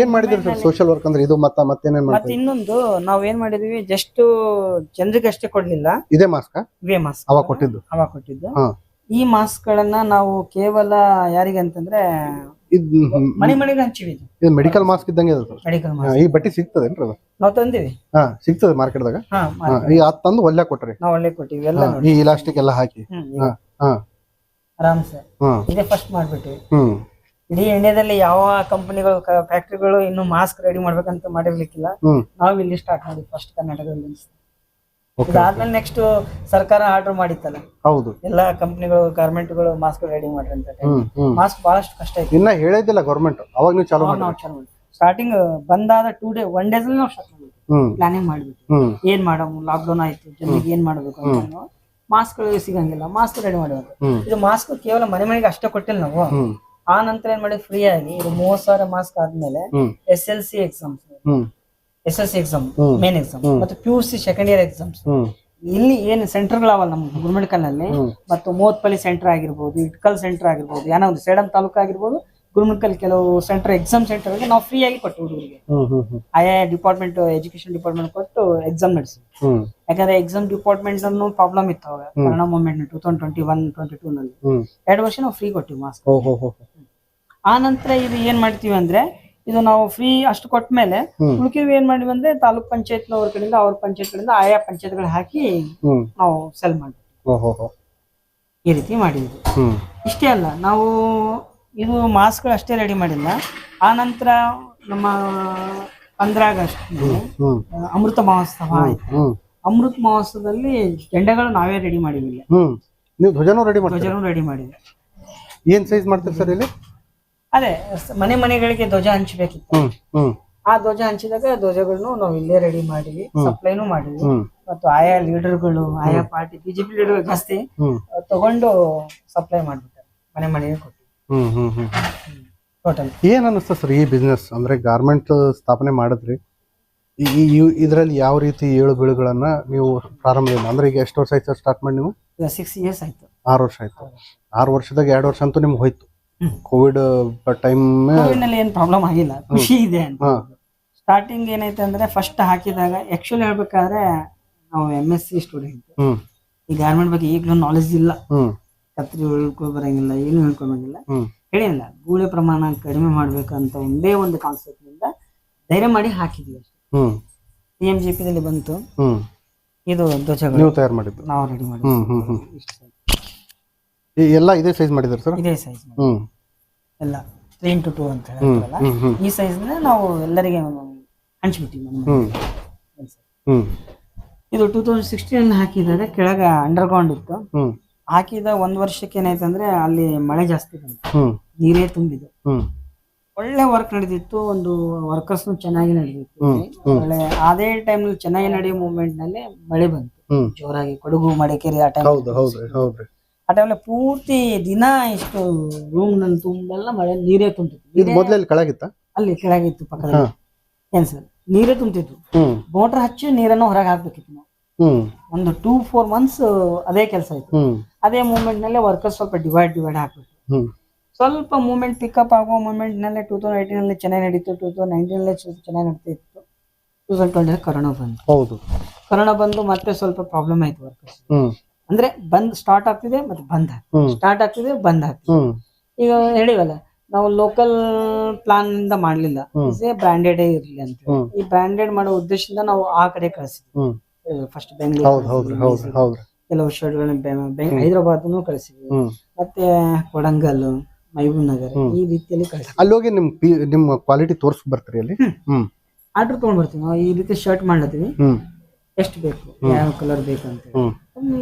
ಏನ್ ಮಾಡಿದ್ರಿ ಸರ್ ಸೋಷಿಯಲ್ ವರ್ಕ್ ಅಂದ್ರೆ ಇದು? ಮತ್ತೇನೇನ್ ಮತ್ತೆ ಇನ್ನೊಂದು ನಾವ್ ಏನ್ ಮಾಡಿದ್ವಿ, ಜಸ್ಟ್ ಜನರಿಗೆ ಅಷ್ಟೇ ಕೊಡ್ಲಿಲ್ಲ. ಇದೇ ಮಾಸ್ಕ್? ಇವೇ ಮಾಸ್ಕ್ ಅವಾಗ ಕೊಟ್ಟಿದ್ದು. ಈ ಮಾಸ್ಕ್ ಗಳನ್ನ ನಾವು ಕೇವಲ ಯಾರಿಗೆ ಅಂತಂದ್ರೆ ಮನೆ ಮನೆಗೆ ಹಂಚಿವಿ. ಇದು ಮೆಡಿಕಲ್ ಮಾಸ್ಕ್ ಇದ್ದಂಗೆ ಇದೆ. ಮೆಡಿಕಲ್ ಮಾಸ್ಕ್ ಈ ಬಟ್ಟಿ ಸಿಗ್ತದೇನ್ರಿ ಅದು? ನಾವ್ ತಂದಿವಿ. ಸಿಗ್ತದೆ ಮಾರ್ಕೆಟ್ದಾಗ? ಈ ತಂದು ಒಳ್ಳೆ ಕೊಟ್ರಿ? ನಾವ್ ಒಳ್ಳೆ ಕೊಟ್ಟಿವಿ ಎಲ್ಲ. ಈ ಇಲಾಸ್ಟಿಕ್ ಎಲ್ಲ ಹಾಕಿ ಆರಾಮ್ ಸರ್ ಇದೇ ಫಸ್ಟ್ ಮಾಡ್ಬಿಟ್ವಿ. ಇಡೀ ಇಂಡಿಯಾದಲ್ಲಿ ಯಾವ ಕಂಪನಿಗಳು ಫ್ಯಾಕ್ಟ್ರಿಗಳು ಇನ್ನು ಮಾಸ್ಕ್ ರೆಡಿ ಮಾಡ್ಬೇಕಂತ ಮಾಡಿರ್ಲಿಕ್ಕಿಲ್ಲ. ನಾವ್ ಇಲ್ಲಿ ಸ್ಟಾರ್ಟ್ ಮಾಡಿದ್ವಿ ಫಸ್ಟ್ ಕರ್ನಾಟಕದಲ್ಲಿ. ಇದಾದ್ಮೇಲೆ ನೆಕ್ಸ್ಟ್ ಸರ್ಕಾರ ಆರ್ಡರ್ ಮಾಡಿತ್ತಲ್ಲ, ಹೌದು. ಎಲ್ಲಾ ಕಂಪ್ನಿಗಳು ಗಾರ್ಮೆಂಟ್ಗಳು ಮಾಸ್ಕ್ ರೆಡಿ ಮಾಡ್ರಿ ಅಂತ. ಮಾಸ್ಕ್ ಬಹಳಷ್ಟು ಕಷ್ಟ ಇತ್ತು. ಇನ್ನ ಹೇಳಿದಿಲ್ಲ ಗೌರ್ಮೆಂಟ್, ಅವಾಗ ನೀವು ಚಾಲೂ ಮಾಡಿ. ನಾವು ಚಾಲು ಮಾಡಿ ಸ್ಟಾರ್ಟಿಂಗ್ ಬಂದಾದ 2 ಡೇ 1 ಡೇಸ್ ನಾವು ಸ್ಟಾರ್ಟ್ ಮಾಡಿದ್ವಿ, ಪ್ಲಾನಿಂಗ್ ಮಾಡಿಬಿಟ್ಟು ಏನ್ ಮಾಡಮ್, ಲಾಕ್ ಡೌನ್ ಆಯ್ತು, ಜನರಿಗೆ ಏನ್ ಮಾಡ್ಬೇಕು ಅಂತ. ಮಾಸ್ಕ್ ಸಿಗಂಗಿಲ್ಲ, ಮಾಸ್ಕ್ ರೆಡಿ ಮಾಡಬೇಕು. ಇದು ಮಾಸ್ಕ್ ಕೇವಲ ಮನೆಗೆ ಅಷ್ಟೇ ಕೊಟ್ಟಿಲ್ಲ ನಾವು. ಆ ನಂತರ ಏನ್ ಮಾಡಿದ್ವಿ, ಫ್ರೀ ಆಗಿ ಇದು 30,000 ಮಾಸ್ಕ್ ಆದ್ಮೇಲೆ SLC exams, SLC exam main exam ಮತ್ತೆ PUC ಸೆಕೆಂಡ್ ಇಯರ್ ಎಕ್ಸಾಮ್ಸ್ ಇಲ್ಲಿ ಏನ್ ಸೆಂಟರ್ಗಳವಲ್ಲ ನಮ್ಮ ಗುರುಮಿಟ್ಕಲ್ ನಲ್ಲಿ, ಮತ್ತು ಮೋತ್ಪಲ್ಲಿ ಸೆಂಟರ್ ಆಗಿರ್ಬೋದು, ಇಟ್ಕಲ್ ಸೆಂಟರ್ ಆಗಿರ್ಬೋದು, ಏನೋ ಒಂದು ಸೇಡಂ ತಾಲೂಕು ಆಗಿರ್ಬೋದು, ಗುರುಮಿಟ್ಕಲ್ ಕೆಲವು ಸೆಂಟರ್ ಎಕ್ಸಾಮ್ ಸೆಂಟರ್ ನಾವು ಫ್ರೀ ಆಗಿ ಕೊಟ್ಟು ಹುಡುಗರಿಗೆ ಆಯಾ ಡಿಪಾರ್ಟ್ಮೆಂಟ್ ಎಜುಕೇಶನ್ ಡಿಪಾರ್ಟ್ಮೆಂಟ್ ಕೊಟ್ಟು ಎಕ್ಸಾಮ್ ನಡೆಸಿ. ಯಾಕಂದ್ರೆ ಎಕ್ಸಾಮ್ ಡಿಪಾರ್ಟ್ಮೆಂಟ್ ಅನ್ನು ಪ್ರಾಬ್ಲಮ್ ಇತ್ತು ಅವಾಗ ಕೊರೋನಾ ಮೂವ್ಮೆಂಟ್ 2021-22 ನಲ್ಲಿ 2 ವರ್ಷ ನಾವು ಫ್ರೀ ಕೊಟ್ಟಿವಿ ಮಾಸ್ಕ್. ಆ ನಂತರ ಇದು ಏನ್ ಮಾಡ್ತೀವಿ ಅಂದ್ರೆ, ಇದು ನಾವು ಫ್ರೀ ಅಷ್ಟು ಕೊಟ್ಟ ಮೇಲೆ ಉಳ್ಕಿವ್ ಏನ್ ಮಾಡಿವಿ ಅಂದ್ರೆ ತಾಲೂಕ್ ಪಂಚಾಯತ್ನವ್ರ ಕಡೆಯಿಂದ ಅವ್ರ ಪಂಚಾಯತ್ ಕಡೆಯಿಂದ ಆಯಾ ಪಂಚಾಯತ್ಗಳು ಹಾಕಿ ನಾವು ಸೆಲ್ ಮಾಡಿದ್ವಿ. ಈ ರೀತಿ ಮಾಡಿದ್ವಿ. ಇಷ್ಟೇ ಅಲ್ಲ, ನಾವು ಇದು ಮಾಸ್ಕ್ ಅಷ್ಟೇ ರೆಡಿ ಮಾಡಿಲ್ಲ. ಆ ನಂತರ ನಮ್ಮ 15 ಆಗಸ್ಟ್ ಅಮೃತ ಮಹೋತ್ಸವ ಆಯ್ತು. ಅಮೃತ ಮಹೋತ್ಸವದಲ್ಲಿ ಜೆಂಡಗಳು ನಾವೇ ರೆಡಿ ಮಾಡಿದ್ವಿ. ನೀವು ಧ್ವಜನೂ ರೆಡಿ ಮಾಡಿದ್ವಿ. ಏನ್ ಸೈಜ್ ಮಾಡ್ತೀರಿ ಸರ್ ಇಲ್ಲಿ? ಅದೇ ಮನೆಗಳಿಗೆ ಧ್ವಜ ಹಂಚಬೇಕಿತ್ತು. ಆ ಧ್ವಜ ಹಂಚಿದಾಗ ಧ್ವಜಗಳನ್ನು ನಾವು ಇಲ್ಲೇ ರೆಡಿ ಮಾಡಿವಿ, ಸಪ್ಲೈನು ಮಾಡಿವಿ. ಮತ್ತು ಆಯಾ ಲೀಡರ್ಗಳು, ಆಯಾ ಪಾರ್ಟಿ ಬಿಜೆಪಿ ಲೀಡರ್ ಜಾಸ್ತಿ ತಗೊಂಡು ಸಪ್ಲೈ ಮಾಡ್ಬಿಟ್ಟಾರೆ, ಮನೆಗೆ ಕೊಟ್ಟು. ಟೋಟಲ್ ಏನ್ ಅನಿಸ್ತ ಸರ್ ಈ ಬಿಸ್ನೆಸ್ ಅಂದ್ರೆ ಗಾರ್ಮೆಂಟ್ ಸ್ಥಾಪನೆ ಮಾಡಿದ್ರಿ, ಇದರಲ್ಲಿ ಯಾವ ರೀತಿ ಏಳು ಬೀಳುಗಳನ್ನ ನೀವು ಪ್ರಾರಂಭದಿಂದ ಅಂದ್ರೆ ಈಗ ಎಷ್ಟು ವರ್ಷ ಆಯ್ತು ಸ್ಟಾರ್ಟ್ ಮಾಡಿ ನೀವು? 6 years ಆಯ್ತು. 6 ವರ್ಷ ಆಯ್ತು. 6 ವರ್ಷದಾಗ 2 ವರ್ಷ ಅಂತೂ ನಿಮ್ಗೆ ಹೋಯ್ತು. ಕೋವಿಡ್ ಟೈಮ್ ನಲ್ಲಿ ಏನ್ ಪ್ರಾಬ್ಲಮ್ ಆಗಿಲ್ಲ, ಖುಷಿ ಇದೆ ಅಂತ. ಸ್ಟಾರ್ಟಿಂಗ್ ಏನೈತೆ ಅಂದ್ರೆ ಫಸ್ಟ್ ಹಾಕಿದಾಗ ಆಕ್ಚುಲಿ ಹೇಳ್ಬೇಕಾದ್ರೆ ನಾವು MSc ಸ್ಟೂಡೆಂಟ್, ಈ ಗಾರ್ಮೆಂಟ್ ಬಗ್ಗೆ ಈಗಲೂ ನಾಲೆಜ್ ಇಲ್ಲ, ಕತ್ರಿ ಹೇಳ್ಕೊಂಡ್ ಬರಂಗಿಲ್ಲ, ಏನು ಹೇಳ್ಕೊಂಡಂಗಿಲ್ಲ, ಹೇಳಿಲ್ಲ. ಗೂಳಿ ಪ್ರಮಾಣ ಕಡಿಮೆ ಮಾಡ್ಬೇಕಂತ ಒಂದೇ ಒಂದು ಕಾನ್ಸೆಪ್ಟ್ ನಿಂದ ಧೈರ್ಯ ಮಾಡಿ ಹಾಕಿದ್ವಿ ಅಷ್ಟೇ. CMGP ದಲ್ಲಿ ಬಂತು. ಇದು ಧ್ವಜಗಳು ನೀವು ತಯಾರು ಮಾಡಿದ್ದು, ನಾವು ರೆಡಿ ಮಾಡಿದ್ವಿ. ಎಲ್ಲ ಇದೇ ಸೈಜ್ ಮಾಡಿದಾರೆ ಸರ್? ಇದೇ ಸೈಜ್ ಎಲ್ಲ 3x2 ಅಂತ ಹೇಳ್ತಾರಲ್ಲ, ಈ ಸೈಜ್ ನಾವು ಎಲ್ಲರಿಗೆ ಹಂಚ್ಬಿಟ್ಟಿವಿ. ಇದು 2016 ಹಾಕಿದಾಗ ಕೆಳಗ ಅಂಡರ್ಗ್ರೌಂಡ್ ಇತ್ತು. ಹಾಕಿದ 1 ವರ್ಷಕ್ಕೆ ಏನಾಯ್ತು ಅಂದ್ರೆ ಅಲ್ಲಿ ಮಳೆ ಜಾಸ್ತಿ ಬಂತು, ನೀರೇ ತುಂಬಿದ್ದು. ಒಳ್ಳೆ ವರ್ಕ್ ನಡೆದಿತ್ತು, ಒಂದು ವರ್ಕರ್ಸ್ ಚೆನ್ನಾಗಿ ನಡೆದಿತ್ತು. ಒಳ್ಳೆ ಅದೇ ಟೈಮ್ ಚೆನ್ನಾಗಿ ನಡೆಯೋ ಮೂವ್ಮೆಂಟ್ ನಲ್ಲಿ ಮಳೆ ಬಂತು ಜೋರಾಗಿ, ಕೊಡಗು ಮಡಿಕೇರಿ ಆ ಟೈಮ್. ಆ ಟೈಮಲ್ಲಿ ಪೂರ್ತಿ ದಿನ ಇಷ್ಟು ರೂಮ್ ನಲ್ಲಿ ತುಂಬೆಲ್ಲ ಮಳೆ ನೀರೇ ತುಂಬಿತ್ತು. ಅಲ್ಲಿ ಕೆಳಗಿತ್ತು ಪಕ್ಕದಲ್ಲಿ ಏನ್ ಸರ್, ನೀರೇ ತುಂಬಿತ್ತು. ಮೋಟರ್ ಹಚ್ಚಿ ನೀರನ್ನು ಹೊರಗೆ ಹಾಕ್ಬೇಕಿತ್ತು ನಾವು. ಒಂದು 2-4 months ಅದೇ ಕೆಲಸ ಇತ್ತು. ಅದೇ ಮೂವ್ಮೆಂಟ್ ನಲ್ಲಿ ವರ್ಕರ್ಸ್ ಸ್ವಲ್ಪ ಡಿವೈಡ್ ಹಾಕ್ಬಿಟ್ಟು ಸ್ವಲ್ಪ ಮೂವ್ಮೆಂಟ್ ಪಿಕಪ್ ಆಗೋ ಮೂವ್ಮೆಂಟ್ ನಲ್ಲಿ 2018 ನಲ್ಲಿ ಚೆನ್ನಾಗಿ ನಡೀತು, 2019 ನಲ್ಲಿ ಚೆನ್ನಾಗಿ ನಡೀತಿತ್ತು. 2020 ಕೊರೋನಾ ಬಂತು. ಹೌದು, ಕೊರೋನಾ ಬಂದು ಮತ್ತೆ ಸ್ವಲ್ಪ ಪ್ರಾಬ್ಲಮ್ ಆಯ್ತು ವರ್ಕರ್ಸ್. ಅಂದ್ರೆ ಸ್ಟಾರ್ಟ್ ಆಗ್ತಿದೆ ಮತ್ತೆ ಬಂದ್ ಆಗ್ತಿದೆ, ಸ್ಟಾರ್ಟ್ ಆಗ್ತಿದೆ ಬಂದ್ ಆಗ್ತಿದೆ. ಈಗ ಹೇಳಿವಲ್ಲ ನಾವು ಲೋಕಲ್ ಪ್ಲಾನ್ ಇಂದ ಮಾಡ್ಲಿಲ್ಲ, ಬ್ರಾಂಡೆಡ್ ಇರ್ಲಿ ಅಂತ. ಈ ಬ್ರಾಂಡೆಡ್ ಮಾಡೋ ಉದ್ದೇಶದಿಂದ ನಾವು ಆ ಕಡೆ ಕಳಿಸಿದ್ವಿ. ಫಸ್ಟ್ ಬೆಂಗಳೂರು ಕೆಲವು ಶರ್ಟ್ಗಳನ್ನ ಹೈದರಾಬಾದ್ ಕಳಿಸಿದ್ವಿ, ಮತ್ತೆ ಕೊಡಂಗಲ್, ಮೈಬೂಬ್ ನಗರ್ ಈ ರೀತಿಯಲ್ಲಿ ಕಳಿಸಿ. ಅಲ್ಲಿ ಹೋಗಿ ನಿಮ್ಮ ಕ್ವಾಲಿಟಿ ತೋರ್ಸ್ ಬರ್ತೀರಿ ಅಲ್ಲಿ? ಆರ್ಡರ್ ತಗೊಂಡ್ ಬರ್ತೀವಿ ನಾವು. ಈ ರೀತಿ ಶರ್ಟ್ ಮಾಡ್ಲತ್ತೀವಿ, ಎಷ್ಟು ಬೇಕು, ಯಾವ ಕಲರ್ ಬೇಕು ಅಂತ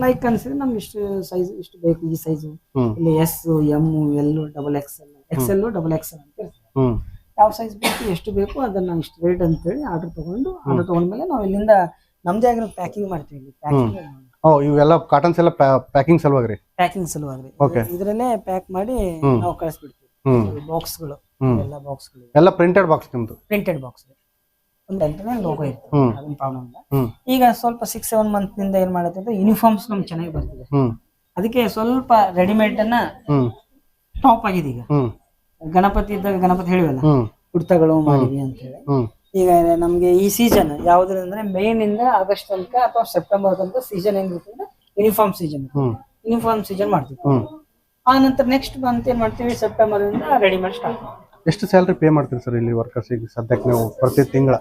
ಲೈಕ್ ಅನ್ಸಿದ್ರೆ ನಮ್ಗೆ ಇಷ್ಟು ಸೈಜ್ ಇಷ್ಟು ಬೇಕು, ಈ ಸೈಜ್ ಇಲ್ಲಿ S, M, L, XXL, XL, XXL ಅಂತ ಇರ್ತದೆ. ಯಾವ ಸೈಜ್ ಬೇಕು, ಎಷ್ಟು ಬೇಕು ಅದನ್ನ ಇಷ್ಟು ರೇಟ್ ಅಂತ ಹೇಳಿ ಆರ್ಡರ್ ತಗೊಂಡ್ಮೇಲೆ ನಾವು ಇಲ್ಲಿಂದ ನಮ್ದೇ ಆಗಿರೋ ಪ್ಯಾಕಿಂಗ್ ಮಾಡ್ತೀವಿ. ಇವೆಲ್ಲ ಕಾಟನ್ಸ್ ಎಲ್ಲ ಪ್ಯಾಕಿಂಗ್ ಸಲುವಾಗಿ ಇದ್ರಲ್ಲೇ ಪ್ಯಾಕ್ ಮಾಡಿ ನಾವು ಕಳಿಸ್ಬಿಡ್ತೀವಿ. ಬಾಕ್ಸ್ಗಳು ಎಲ್ಲ ಪ್ರಿಂಟೆಡ್ ಬಾಕ್ಸ್, ನಿಮ್ದು ಪ್ರಿಂಟೆಡ್ ಬಾಕ್ಸ್ ಲೋಗೋ ಇತ್ತು, ಅದನ್ನ ಪ್ರಾಬ್ಲಮ್ ಇಲ್ಲ. ಈಗ ಸ್ವಲ್ಪ 6-7 months ನಿಂದ ಏನ್ ಮಾಡತ್ತೆ, ಯೂನಿಫಾರ್ಮ್ಸ್ ನಮ್ಗೆ ಚೆನ್ನಾಗಿ ಬರ್ತಿದೆ. ಅದಕ್ಕೆ ಸ್ವಲ್ಪ ರೆಡಿಮೇಡ್ ಅನ್ನ ಟಾಪ್ ಆಗಿದೆ. ಈಗ ಗಣಪತಿ ಇದ್ದಾಗ ಗಣಪತಿ ಹೇಳಿವಲ್ಲ ಕುರ್ತಾಗಳು ಮಾಡಿದ್ವಿ ಅಂತ ಹೇಳಿ. ಈಗ ನಮ್ಗೆ ಈ ಸೀಸನ್ ಯಾವ್ದ್ರಂದ್ರೆ ಮೇ ನಿಂದ ಆಗಸ್ಟ್ ತನಕ ಅಥವಾ ಸೆಪ್ಟೆಂಬರ್ ತನಕ ಸೀಸನ್ ಹೆಂಗಿರ್ತದೆ, ಯೂನಿಫಾರ್ಮ್ ಸೀಸನ್ ಮಾಡ್ತೀವಿ. ಆ ನಂತರ ನೆಕ್ಸ್ಟ್ ಮಂತ್ ಏನ್ ಮಾಡ್ತೀವಿ, ಸೆಪ್ಟೆಂಬರ್ ಇಂದ ರೆಡಿಮೇಡ್ ಸ್ಟಾರ್ಟ್. ಎಷ್ಟು ಸ್ಯಾಲರಿ ಪೇ ಮಾಡ್ತೀರಿ ಸರ್ ಇಲ್ಲಿ ವರ್ಕರ್ಸ್? ಈಗ ಸದ್ಯಕ್ಕೆ ನೀವು ಪ್ರತಿ ತಿಂಗಳ?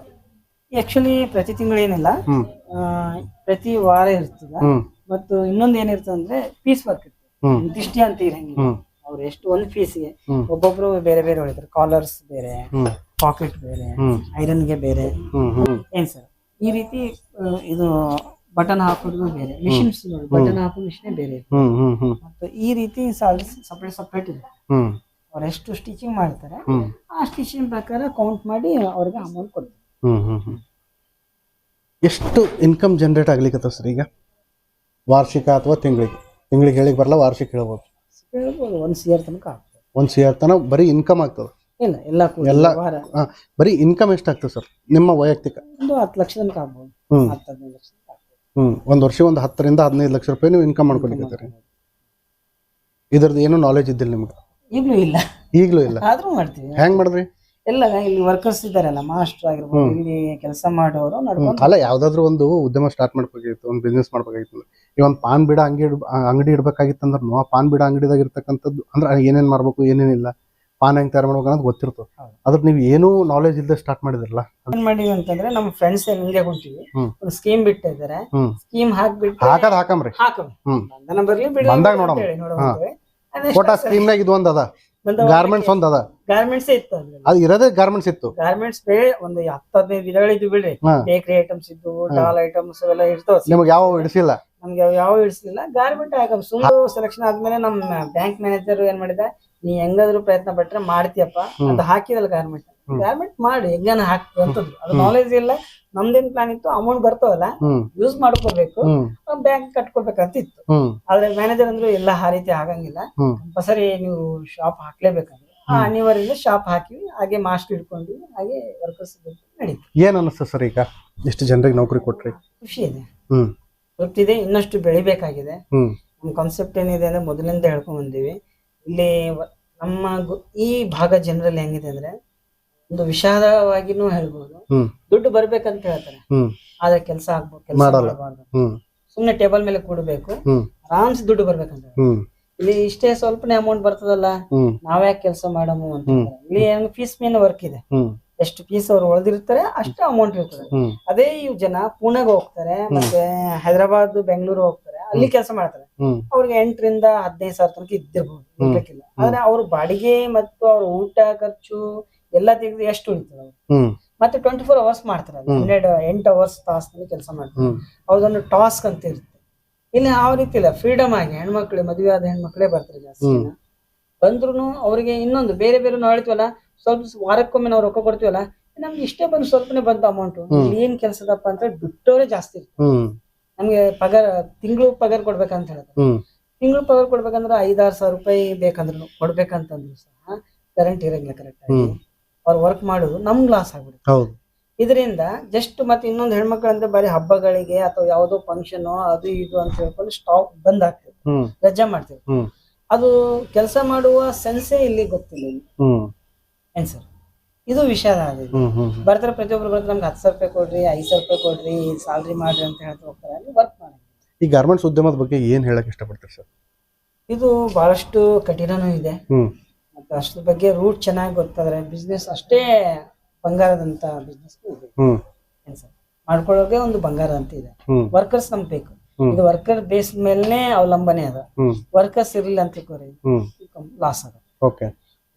ಆಕ್ಚುಲಿ ಪ್ರತಿ ತಿಂಗಳು ಏನಿಲ್ಲ, ಪ್ರತಿ ವಾರ ಇರ್ತದ. ಮತ್ತು ಇನ್ನೊಂದು ಏನಿರ್ತದೆ ಅಂದ್ರೆ ಪೀಸ್ ವರ್ಕ್ ಇರ್ತದೆ, ಇಂತಿಷ್ಟೇ ಅಂತ ಇರಂಗಿಲ್ಲ. ಅವ್ರು ಎಷ್ಟು ಒಂದು ಪೀಸ್ಗೆ ಒಬ್ಬೊಬ್ರು ಬೇರೆ ಬೇರೆ ಹೊಳಿತಾರೆ. ಕಾಲರ್ಸ್ ಬೇರೆ, ಪಾಕೆಟ್ ಬೇರೆ, ಐರನ್ಗೆ ಬೇರೆ, ಏನ್ ಸರ್ ಈ ರೀತಿ ಇದು ಬಟನ್ ಹಾಕೋದು ಬೇರೆ ಮಿಷಿನ್ಸ್ ಬಟನ್ ಹಾಕೋ ಮಿಷಿನ್ ಬೇರೆ ಇದೆ. ಮತ್ತು ಈ ರೀತಿ ಸ್ಯಾಲರಿ ಸಪ್ರೇಟ್ ಇದೆ. ಅವ್ರು ಎಷ್ಟು ಸ್ಟಿಚಿಂಗ್ ಮಾಡ್ತಾರೆ ಆ ಸ್ಟಿಚಿಂಗ್ ಪ್ರಕಾರ ಕೌಂಟ್ ಮಾಡಿ ಅವ್ರಿಗೆ ಅಮೌಂಟ್ ಕೊಡ್ತಾರೆ. ಎಷ್ಟು ಇನ್ಕಮ್ ಜನರೇಟ್ ಆಗ್ಲಿಕ್ಕೆ ಸರ್ ಈಗ? ವಾರ್ಷಿಕ ಅಥವಾ ತಿಂಗಳಿಗೆ ಹೇಳಿಕ್ ಬರಲ್ಲ, ವಾರ್ಷಿಕ ಹೇಳ್ಬೋದು. ಹೇಳ್ಬೋದು 1 CR ತನಕ ಆಗ್ತದೆ. 1 CR ತನಕ ಬರೀ ಇನ್ಕಮ್ ಆಗ್ತದೆ? ಇಲ್ಲ, ಎಲ್ಲ ಬರೀ ಇನ್ಕಮ್ ಎಷ್ಟಾಗ್ತದೆ ಸರ್ ನಿಮ್ಮ ವೈಯಕ್ತಿಕ? ಒಂದು 10 ಲಕ್ಷ ತನಕ ಆಗ್ಬೋದು. 10-15 ಲಕ್ಷ ಒಂದು ವರ್ಷ ಒಂದು 10 ರಿಂದ 15 ಲಕ್ಷ ರೂಪಾಯಿ ನೀವು ಇನ್ಕಮ್ ಮಾಡ್ಕೊಲಿಕ್ಕೆ. ಇದ್ರದ್ದು ಏನು ನಾಲೆಜ್ ಇದ್ದಿಲ್ಲ ನಿಮ್ಗೆ? ಈಗಲೂ ಇಲ್ಲ. ಆದ್ರೂ ಮಾಡ್ತೀವಿ. ಹೆಂಗ್ ಮಾಡಿದ್ರಿ? ಎಲ್ಲ ಇಲ್ಲಿ ವರ್ಕರ್ಸ್ ಇದಾರಲ್ಲ, ಮಾಸ್ಟರ್ ಆಗಿರ್ಬೋದು, ಇಲ್ಲಿ ಕೆಲಸ ಮಾಡೋರು ನಡ್ಕೊಂಡು. ಅಲ್ಲ, ಯಾವ್ದಾದ್ರು ಒಂದು ಉದ್ಯಮ ಸ್ಟಾರ್ಟ್ ಮಾಡ್ಬೇಕಾಗಿತ್ತು, ಒಂದು ಬಿಸ್ನೆಸ್ ಮಾಡ್ಬೇಕಾಗಿತ್ತು. ಈ ಒಂದು ಪಾನ್ ಬೀಡ ಅಂಗಡಿ ಇಡ್ಬೇಕಾಗಿತ್ತು ಅಂದ್ರೂ ಆ ಪಾನ್ ಬೀಡ ಅಂಗಡಿದಾಗ ಇರ್ತಕ್ಕಂಥದ್ದು ಅಂದ್ರೆ ಏನೇನ್ ಮಾಡ್ಬೇಕು ಏನೇನಿಲ್ಲ, ಪಾನ್ ಹೆಂಗ್ ತಯಾರು ಮಾಡ್ಬೇಕು ಅನ್ನೋದು ಗೊತ್ತಿರ್ತದೆ. ಅದ್ರ ನೀವು ಏನೂ ನಾಲೆಜ್ ಇಲ್ಲದೆ ಸ್ಟಾರ್ಟ್ ಮಾಡಿದ್ರಲ್ಲ. ಏನ್ ಮಾಡಿವಿ ಅಂತಂದ್ರೆ ನಮ್ಮ ಫ್ರೆಂಡ್ಸ್ ಹಿಂಗೆ ಹೊಂಟಿವಿ, ಒಂದು ಸ್ಕೀಮ್ ಬಿಟ್ಟಿದ್ದಾರೆ. ಸ್ಕೀಮ್ ಹಾಕ್ಬಿಟ್ಟು ಹಾಕಮ್ರಿ ಬಂಧನ ಬರ್ಲಿ ಬಿಡಿ ಬಂದಾಗ ನೋಡೋಣ. ಸ್ಕೀಮ್ನಾಗ ಇದು ಒಂದ್ ಅದ, ಗಾರ್ಮೆಂಟ್ಸ್ ಒಂದ್ ಅದ. ಗಾರ್ಮೆಂಟ್ಸ್ ಇತ್ತು, ಅದು ಇರೋದೇ ಗಾರ್ಮೆಂಟ್ಸ್ ಇತ್ತು. ಗಾರ್ಮೆಂಟ್ಸ್ ಬೇರೆ ಒಂದು 10-15 ವಿಧಗಳಿದ್ದು ಬಿಡ್ರಿ. ಬೇಕರಿ ಐಟಮ್ಸ್ ಇದ್ದು, ಡಾಲ್ ಐಟಮ್ಸ್ ಎಲ್ಲ ಇರ್ತಾವ. ನಿಮ್ಗೆ ಯಾವ ಇಡಿಸಿಲ್ಲ? ನಮ್ಗೆ ಯಾವ ಇಡಿಸಲಿಲ್ಲ. ಗಾರ್ಮೆಂಟ್ ಐಟಮ್ಸ್ ಸುಮ್ಮನೆ ಸೆಲೆಕ್ಷನ್ ಆದ್ಮೇಲೆ ನಮ್ಮ ಬ್ಯಾಂಕ್ ಮ್ಯಾನೇಜರ್ ಏನ್ ಮಾಡಿದ, ನೀ ಹೆಂಗಾದ್ರು ಪ್ರಯತ್ನ ಪಟ್ರೆ ಮಾಡ್ತೀಯಪ್ಪ ಅಂತ ಹಾಕಿದಲ್ಲ ಗಾರ್ಮೆಂಟ್ ಮಾಡಿ ಹೆಂಗಾನ ಹಾಕ್ತು ಅಂತದ್ದು. ಅದು ನಾಲೆಜ್ ಇಲ್ಲ. ನಮ್ದೇನ್ ಪ್ಲಾನ್ ಇತ್ತು, ಅಮೌಂಟ್ ಬರ್ತಾವಲ್ಲ ಯೂಸ್ ಮಾಡ್ಕೋಬೇಕು, ಬ್ಯಾಂಕ್ ಕಟ್ಕೋಬೇಕಂತ ಇತ್ತು. ಆದ್ರೆ ಮ್ಯಾನೇಜರ್ ಅಂದ್ರು ಎಲ್ಲ ಆ ರೀತಿ ಆಗಂಗಿಲ್ಲ, ಕಂಪಲ್ಸರಿ ನೀವು ಶಾಪ್ ಹಾಕ್ಲೇಬೇಕಂದ್ರೆ ಅನಿವಾರ್ಯ ಶಾಪ್ ಹಾಕಿವಿ. ಹಾಗೆ ಮಾಸ್ಟರ್ ಇಟ್ಕೊಂಡ್ವಿ, ಹಾಗೆ ವರ್ಕರ್ಸ್ ನಡೀತು. ಏನ್ ಅನಿಸ್ತು ಸರ್ ಈಗ ಎಷ್ಟು ಜನರಿಗೆ ನೌಕರಿ ಕೊಟ್ರಿ? ಖುಷಿ ಇದೆ, ಗೊತ್ತಿದೆ, ಇನ್ನಷ್ಟು ಬೆಳಿಬೇಕಾಗಿದೆ. ನಮ್ ಕಾನ್ಸೆಪ್ಟ್ ಏನಿದೆ ಅಂದ್ರೆ ಮೊದಲಿಂದ ಹೇಳ್ಕೊಂಡ್ ಬಂದೀವಿ. ಇಲ್ಲಿ ನಮ್ಮ ಈ ಭಾಗ ಜನರಲ್ಲಿ ಹೆಂಗಿದೆ ಅಂದ್ರೆ ಒಂದು ವಿಷಾದವಾಗಿನೂ ಹೇಳ್ಬೋದು, ದುಡ್ಡು ಬರ್ಬೇಕಂತ ಹೇಳ್ತಾರೆ, ಆದ್ರೆ ಕೆಲಸ ಆಗ್ಬೋದು, ಕೆಲಸ ಮಾಡಬಾರ್ದು. ಸುಮ್ನೆ ಟೇಬಲ್ ಮೇಲೆ ಕೂಡಬೇಕು, ಆರಾಮ್ಸ್ ದುಡ್ಡು ಬರ್ಬೇಕಂತ. ಇಲ್ಲಿ ಇಷ್ಟೇ ಸ್ವಲ್ಪನೇ ಅಮೌಂಟ್ ಬರ್ತದಲ್ಲ, ನಾವ್ಯಾಕೆ ಕೆಲಸ ಮಾಡಮು ಅಂತ. ಇಲ್ಲಿ ಫೀಸ್ ಮೇಲೆ ವರ್ಕ್ ಇದೆ. ಎಷ್ಟು ಫೀಸ್ ಅವ್ರು ಒಳದಿರ್ತಾರೆ ಅಷ್ಟು ಅಮೌಂಟ್ ಇರ್ತದೆ. ಅದೇ ಇವ್ ಜನ ಪುಣೆಗೆ ಹೋಗ್ತಾರೆ, ಮತ್ತೆ ಹೈದರಾಬಾದ್ ಬೆಂಗಳೂರು ಹೋಗ್ತಾರೆ, ಅಲ್ಲಿ ಕೆಲಸ ಮಾಡ್ತಾರೆ. ಅವ್ರಿಗೆ 8 ರಿಂದ 15 ಸಾವಿರ ತನಕ ಇದ್ದಿರ್ಬೋದು, ಇರ್ಬೇಕಿಲ್ಲ. ಆದ್ರೆ ಅವ್ರ ಬಾಡಿಗೆ ಮತ್ತು ಅವ್ರ ಊಟ ಖರ್ಚು ಎಲ್ಲ ತೆಗೆದು ಎಷ್ಟು ಉಳಿತದೆ. ಮತ್ತೆ 24 ಅವರ್ಸ್ ಮಾಡ್ತಾರೆ, 8 ಅವರ್ಸ್ ತಾಸಲ್ಲಿ ಕೆಲಸ ಮಾಡ್ತಾರೆ. ಅವ್ರದೊಂದು ಟಾಸ್ಕ್ ಅಂತ ಇರುತ್ತೆ. ಇಲ್ಲಿ ಆ ರೀತಿ ಇಲ್ಲ, ಫ್ರೀಡಮ್ ಆಗಿ ಹೆಣ್ಮಕ್ಳು, ಮದುವೆ ಆದ ಹೆಣ್ಮಕ್ಳೇ ಬರ್ತಾರೆ ಜಾಸ್ತಿ. ಬಂದ್ರು ಅವ್ರಿಗೆ ಇನ್ನೊಂದು ಬೇರೆ ಬೇರೆ ನಾವು ಹೇಳ್ತೀವಲ್ಲ, ಸ್ವಲ್ಪ ವಾರಕ್ಕೊಮ್ಮೆ ನಾವು ರೊಕ್ಕ ಕೊಡ್ತೀವಲ್ಲ, ನಮ್ಗೆ ಇಷ್ಟೇ ಬಂದು ಸ್ವಲ್ಪನೇ ಬಂತು ಅಮೌಂಟ್. ಏನ್ ಕೆಲ್ಸದಪ್ಪ ಅಂತ ಬಿಟ್ಟೋರೆ ಜಾಸ್ತಿ ಇರುತ್ತೆ. ನಮ್ಗೆ ಪಗಾರ ತಿಂಗಳು ಪಗಾರ ಕೊಡ್ಬೇಕಂತ ಹೇಳ್ತಾರೆ. ತಿಂಗಳು ಪಗಾರ ಕೊಡ್ಬೇಕಂದ್ರೆ 5-6 ಸಾವಿರ ರೂಪಾಯಿ ಬೇಕಂದ್ರು ಕೊಡ್ಬೇಕಂತಂದ್ರು ಸಹ ಕರೆಂಟ್ ಇರಂಗಿಲ್ಲ ಕರೆಕ್ಟ್ ಆಗಿ. ಅವ್ರು ವರ್ಕ್ ಮಾಡೋದು ನಮ್ಗೆ ಲಾಸ್ ಆಗ್ಬಿಡುತ್ತೆ. ಇದರಿಂದ ಜಸ್ಟ್ ಮತ್ತೆ ಇನ್ನೊಂದು ಹೆಣ್ಮಕ್ಳು ಅಂದ್ರೆ ಬರೀ ಹಬ್ಬಗಳಿಗೆ ಅಥವಾ ಯಾವ್ದೋ ಫಂಕ್ಷನ್ ಅದು ಇದು ಅಂತ ಹೇಳ್ಕೊಂಡು ಸ್ಟಾಕ್ ಬಂದ್ ಆಗ್ತದೆ, ರಜಾ ಮಾಡ್ತೇವೆ. ಅದು ಕೆಲಸ ಮಾಡುವ ಸೆನ್ಸೇ ಇಲ್ಲಿ ಗೊತ್ತಿಲ್ಲ. ಏನ್ ಸರ್, ಇದು ವಿಷಯ ಆಗಿದೆ. ಬರ್ತಾರೆ ಪ್ರತಿಯೊಬ್ರು ಬರ್ತಾರೆ, ನಮ್ಗೆ 10 ಸಾವಿರ ರೂಪಾಯಿ ಕೊಡ್ರಿ, 5 ಸಾವಿರ ರೂಪಾಯಿ ಕೊಡ್ರಿ, ಸ್ಯಾಲ್ರಿ ಮಾಡ್ರಿ ಅಂತ ಹೇಳ್ತಾ ಹೋಗ್ತಾರೆ, ಅಲ್ಲಿ ವರ್ಕ್ ಮಾಡಿ. ಈ ಗಾರ್ಮೆಂಟ್ಸ್ ಉದ್ಯಮದ ಬಗ್ಗೆ ಏನ್ ಹೇಳಕ್ ಇಷ್ಟಪಡ್ತಾರೆ ಸರ್? ಇದು ಬಹಳಷ್ಟು ಕಠಿಣನೂ ಇದೆ, ಮತ್ತೆ ಅಷ್ಟ್ರ ಬಗ್ಗೆ ರೂಟ್ ಚೆನ್ನಾಗಿ ಗೊತ್ತಾದ್ರೆ ಬಿಸ್ನೆಸ್ ಅಷ್ಟೇ ಬಂಗಾರದಂತ ಬಿಸ್ನೆಸ್ ಇದೆ. ಏನ್ ಸರ್, ಮಾಡ್ಕೊಳ್ಳೋಕೆ ಒಂದು ಬಂಗಾರ ಅಂತ ಇದೆ. ವರ್ಕರ್ಸ್ ನಮ್ಗೆ ಬೇಕು. ಇದು ವರ್ಕರ್ ಬೇಸ್ ಮೇಲೆ ಅವಲಂಬನೆ ಅದ. ವರ್ಕರ್ಸ್ ಇರ್ಲಿಲ್ಲ ಅಂತ ಲಾಸ್ ಅದ.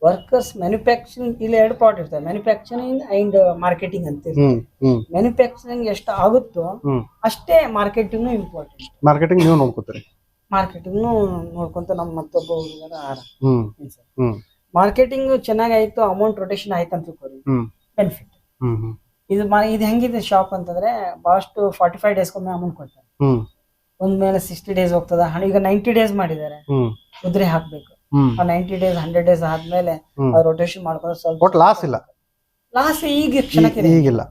ವರ್ಕರ್ಸ್ ಮ್ಯಾನುಫ್ಯಾಕ್ಚರಿಂಗ್ ಇಲ್ಲಿ 2 ಪಾರ್ಟ್ ಇರ್ತವೆ, ಮ್ಯಾನುಫ್ಯಾಕ್ಚರಿಂಗ್ ಅಂಡ್ ಮಾರ್ಕೆಟಿಂಗ್ ಅಂತ ಇರ್ತದೆ. ಮ್ಯಾನುಫ್ಯಾಕ್ಚರಿಂಗ್ ಎಷ್ಟು ಆಗುತ್ತೋ ಅಷ್ಟೇ ಮಾರ್ಕೆಟಿಂಗ್ ಇಂಪಾರ್ಟೆಂಟ್. ಮಾರ್ಕೆಟಿಂಗ್ ನೀವು ನೋಡ್ಕೋತೀರಿ? ಮಾರ್ಕೆಟಿಂಗ್ ನೋಡ್ಕೊಂತ ನಮ್ಮ ಮತ್ತೊಬ್ಬ ಹುಡುಗರ ಆರ ಮಾರ್ಕೆಟಿಂಗ್ ಚೆನ್ನಾಗಿ ಆಯ್ತು, ಅಮೌಂಟ್ ರೊಟೇಷನ್ ಆಯ್ತು ಅಂತ ತಿಳ್ಕೊರಿ, ಬೆನಿಫಿಟ್. ಇದು ಹೆಂಗಿದೆ ಶಾಪ್ ಅಂತಂದ್ರೆ ಬಹಳಷ್ಟು 45 ಡೇಸ್ಗೊಮ್ಮೆ ಅಮೌಂಟ್ ಕೊಡ್ತಾರೆ. ಒಂದ್ಮೇಲೆ 60 ಡೇಸ್ ಹೋಗ್ತದ. ಈಗ 90 ಡೇಸ್ ಮಾಡಿದ್ದಾರೆ, ಉದ್ರಿ ಹಾಕ್ಬೇಕು. 90 ಡೇಸ್ 100 ಡೇಸ್ ಆದ್ಮೇಲೆ ರೊಟೇಷನ್ ಮಾಡ್ಕೊಂಡು ಸ್ವಲ್ಪ ಲಾಸ್ ಇಲ್ಲ. ಲಾಸ್ ಈಗ ಕ್ಷಣಕ್ಕೆ ಈಗಿಲ್ಲ.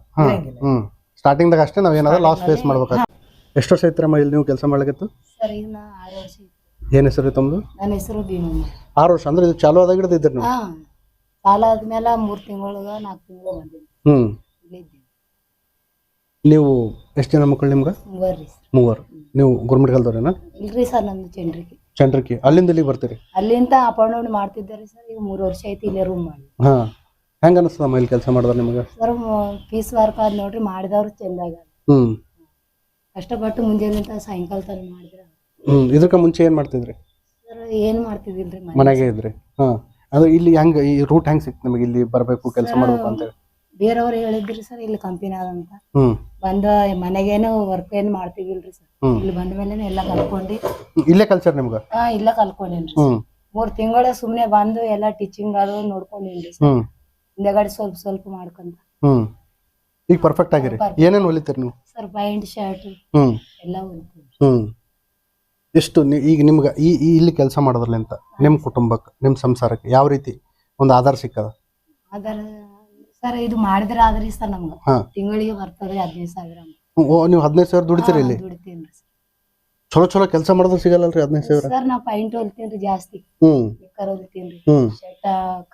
ಸ್ಟಾರ್ಟಿಂಗ್ ದಾಗ ಅಷ್ಟೇ ನಾವ್ ಏನಾದ್ರು ಲಾಸ್ ಫೇಸ್ ಮಾಡ್ಬೇಕಾಗ್ತದೆ. ಎಷ್ಟು ವರ್ಷ ಐತ್ರ ಇಲ್ಲಿ ನೀವು ಕೆಲಸ ಮಾಡ್ಲಿಕ್ಕೆ? ಸರ್ ಈಗ 6 ವರ್ಷ. ಏನ್ ಹೆಸರು ತಮ್ಮದು? ನನ್ನ ಹೆಸರು ಭೀಮಮ್ಮ. 6 ವರ್ಷ ಅಂದ್ರೆ ಇದು ಚಾಲು ಆದಾಗ ಹಿಡಿದಿದ್ರಿ ನೀವು? ಸಾಲ ಆದ್ಮೇಲೆ 3 ತಿಂಗಳು 4 ತಿಂಗಳು ಬಂದಿದ್ದೆ. ನೀವು ಎಷ್ಟು ಜನ ಮಕ್ಕಳು ನಿಮ್ಗೆ? 3. ನೀವು ಗೌರ್ಮೆಂಟ್ ಕಲ್ದವ್ರೇನಾ? ಇಲ್ರಿ ಸರ್, ನಂದು ಚಂಡ್ರಿಕಿ. ಅಲ್ಲಿಂದ ಇಲ್ಲಿಗೆ ಬರ್ತೀರಿ? ಅಲ್ಲಿಂದ ಅಪ್ ಅಂಡ್ ಡೌನ್ ಮಾಡ್ತಿದ್ದಾರೆ ಸರ್. ಈಗ 3 ವರ್ಷ ಆಯ್ತು ಇಲ್ಲೇ ರೂಮ್ ಮಾಡಿ. ಹೆಂಗ ಅನಿಸ್ತದಮ್ಮ ಇಲ್ಲಿ ಕೆಲಸ ಮಾಡಿದ್ರೆ ನಿಮಗೆ? ಸರ್ ಪೀಸ್ ವರ್ಕ್ ಆದ್ ನೋಡ್ರಿ, ಮಾಡಿದವ್ರು ಚಂದಾಗ. ಕಷ್ಟಪಟ್ಟು ಮುಂಜಾನೆ ಸಾಯಂಕಾಲ ತನಕ ಮಾಡಿದ್ರೆ. ಇದಕ್ಕ ಮುಂಚೆ ಏನ್ ಮಾಡ್ತಿದ್ರಿ? ಸರ್ ಏನ್ ಮಾಡ್ತಿದಿಲ್ರಿ, ಮನೆಗೆ ಇದ್ರಿ. ಅಂದ್ರೆ ಇಲ್ಲಿ ಹೆಂಗ ಈ ರೂಟ್ ಹೆಂಗ್ ಸಿಕ್ತು ನಿಮಗೆ ಇಲ್ಲಿ ಬರ್ಬೇಕು ಕೆಲಸ ಮಾಡ್ಬೇಕು ಅಂತ? ಬೇರೆಯವ್ರು ಹೇಳಿದ್ರಿ ಸರ್ ಇಲ್ಲಿ ಕಂಪನಿ ಆದಂತ ಹ್ಮ್ ಬಂದ ಮನೆಗೇನು ವರ್ಕ್ ಏನ್ ಮಾಡ್ತೀವಿಲ್ರಿ ಸರ್ ಹ್ಮ್. ಇಲ್ಲಿ ಬಂದ ಮೇಲೆ ಎಲ್ಲ ಕಲ್ತ್ಕೊಂಡು ಇಲ್ಲೇ ಕಲ್ಚರ್ ನಿಮ್ಗ ಇಲ್ಲ ಕಲ್ಕೊಂಡೇನ್ರಿ ಹ್ಮ್ 3 ತಿಂಗಳ ಸುಮ್ನೆ ಬಂದು ಎಲ್ಲ ಟೀಚಿಂಗ್ ಅದು ನೋಡ್ಕೊಂಡೇನ್ರಿ ಸರ್ ಹ್ಮ್ ಹಿಂದೆಗಡೆ ಸ್ವಲ್ಪ ಸ್ವಲ್ಪ ಮಾಡ್ಕೊಂತ ಹ್ಮ್ ಈಗ ಪರ್ಫೆಕ್ಟ್ ಆಗಿರಿ. ಏನೇನ್ ಹೊಲಿತೀರಿ ನೀವು? ಸರ್ ಪ್ಯಾಂಟ್ ಶರ್ಟ್ ಹ್ಮ್ ಎಲ್ಲ ಹೊಲಿತೀವಿ. ಹ್ಮ್ ಎಷ್ಟು ಈಗ ನಿಮ್ಗೆ ಇಲ್ಲಿ ಕೆಲಸ ಮಾಡೋದ್ರಲ್ಲಿಂತ ನಿಮ್ಮ ಕುಟುಂಬಕ್ಕೆ ನಿಮ್ಮ ಸಂಸಾರಕ್ಕೆ ಯಾವ ರೀತಿ ಒಂದು ಆಧಾರ ಸಿಕ್ಕದ? ಅದರ ಸರ್ ಇದು ಮಾಡಿದ್ರೆ ಆದ್ರಿ ಸರ್ ನಮ್ಗ ಹಾ. ತಿಂಗಳಿಗೆ ಬರ್ತದೆ 15,000 ನೀವು 15,000 ದುಡಿತೀರಿ ಇಲ್ಲಿ? ದುಡಿತೀನ್ರಿ ಚಲೋ ಚಲೋ ಕೆಲಸ ಮಾಡಿದ್ರೆ ಸಿಗಲ್ಲಲ್ರಿ 15,000? ಸರ್ ನಾ ಪೈಂಟ್ ಹೊಲಿತೀನ್ರಿ ಜಾಸ್ತಿ, ಹ್ಮ್ ನಿಕ್ಕರ್ ಹೊಲಿತೀನ್ರಿ, ಹ್ಮ್ ಶರ್ಟ್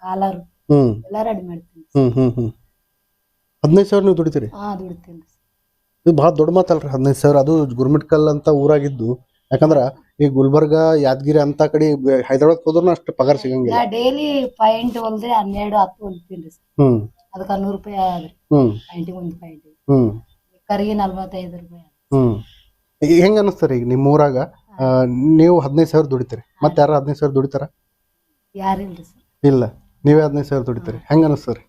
ಕಾಲರ್ ಹ್ಮ್ ಎಲ್ಲ ರೆಡಿ ಮಾಡ್ತೀನಿ. ಹ್ಮ್ ಹ್ಮ್ ಹ್ಮ್ 15,000 ನೀವು ದುಡಿತೀರಿ? ದುಡಿತೀನ್ರಿ. ಇದು ಭಾಳ ದೊಡ್ಡ ಮಾತಲ್ರಿ 15,000. ಅದು ಗುರುಮಿಟ್ಕಲ್ ಅಂತ ಊರಾಗಿದ್ದು. ಯಾಕಂದ್ರ ಈ ಗುಲ್ಬರ್ಗ ಯಾದಗಿರಿ ಅಂತ ಕಡೆ ಹೈದರಾಬಾದ್ ಹೋದ್ರೂ ಅಷ್ಟು ಪಗಾರ ಸಿಗಂಗಿಲ್ಲ. ಡೈಲಿ ಪೈಂಟ್ ಹೊಲ್ದ್ರೆ 12-10 ಹೊಲಿತೀನ್ರಿ ಸರ್. ಹ್ಮ್ ಅದಕ್ಕೆ 100 ರೂಪಾಯಿ ಆದ್ರಿ ಹ್ಮ್ ಪೈಂಟಿಗೆ, ಒಂದು ಪೈಂಟ್ ಹ್ಮ್ ನಿಕ್ಕರ್ಗೆ 45 ರೂಪಾಯಿ. ಹ್ಮ್ ಈಗ ಹೆಂಗ ಅನಿಸ್ತಾರ ಈಗ ನಿಮ್ಮ ಊರಾಗ ನೀವು 15,000 ದುಡಿತೀರಿ, ಮತ್ತೆ ಯಾರು 15,000 ದುಡಿತಾರ? ಯಾರಿಲ್ರಿ ಸರ್. ಇಲ್ಲ, ನೀವೇ 15,000 ದುಡಿತೀರಿ. ಹೆಂಗ ಅನಿಸ್ತಾರಿ?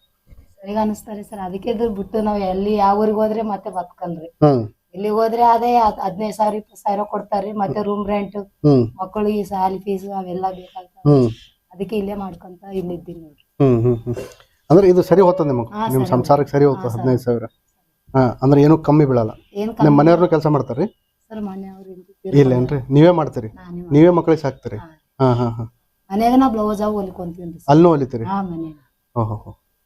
ಸರಿಗ ಅನಿಸ್ತಾರಿ ಸರ್. ಅದಕ್ಕೆ ಇದ್ರ ಬಿಟ್ಟು ನಾವ್ ಎಲ್ಲಿ ಯಾವ ಊರಿಗೆ ಹೋದ್ರೆ ಮತ್ತೆ ಬದುಕಲ್ರಿ. ಹ್ಮ್ ಇಲ್ಲಿಗೆ ಹೋದ್ರೆ ಅದೇ 15,000 20,000 ಕೊಡ್ತಾರ್ರಿ. ಮತ್ತೆ ರೂಮ್ ರೆಂಟ್, ಹ್ಮ್ ಮಕ್ಕಳಿಗೆ ಶಾಲಿ ಫೀಸ್ ಅವೆಲ್ಲ ಬೇಕಾಗ್ತಾವ. ಹ್ಮ್ ಅದಕ್ಕೆ ಇಲ್ಲೇ ಮಾಡ್ಕೊಂತ ಇಲ್ಲಿದ್ದೀನಿ ನೋಡ್ರಿ. ಹ್ಮ್ ಹ್ಮ್ ಹ್ಮ್ ಅಂದ್ರೆ ಇದು ಸರಿ ಹೋಗ್ತದ ನಿಮಗೆ? ನಿಮ್ ಸಂಸಾರಕ್ಕೆ ಸರಿ ಹೋಗ್ತದ 15,000? ಅಂದ್ರೆ ಏನು ಕಮ್ಮಿ ಬೀಳಲ್ಲ. ಏನ್ ನಿಮ್ಮ ಮನೆಯವ್ರನ್ನ ಕೆಲಸ ಮಾಡ್ತಾರ್ರಿ? ಸರ್ ಮನೆಯವ್ರು ಇಲ್ಲೇನ್ರಿ? ನೀವೇ ಮಾಡ್ತೀರಿ? ನೀವೇ ಮಕ್ಕಳಿಗೆ ಸಾಕ್ತೀರಿ? ಹಾ ಹಾ ಹಾ. ಮನ್ಯಾಗ ನಾ ಬ್ಲೌಸ್ ಹೊಲಿಕೊಂತೀನಿ. ಅಲ್ಲೂ ಹೊಲಿತೀರಿ? ಮನ್ಯಾಗ ಓಹೋ.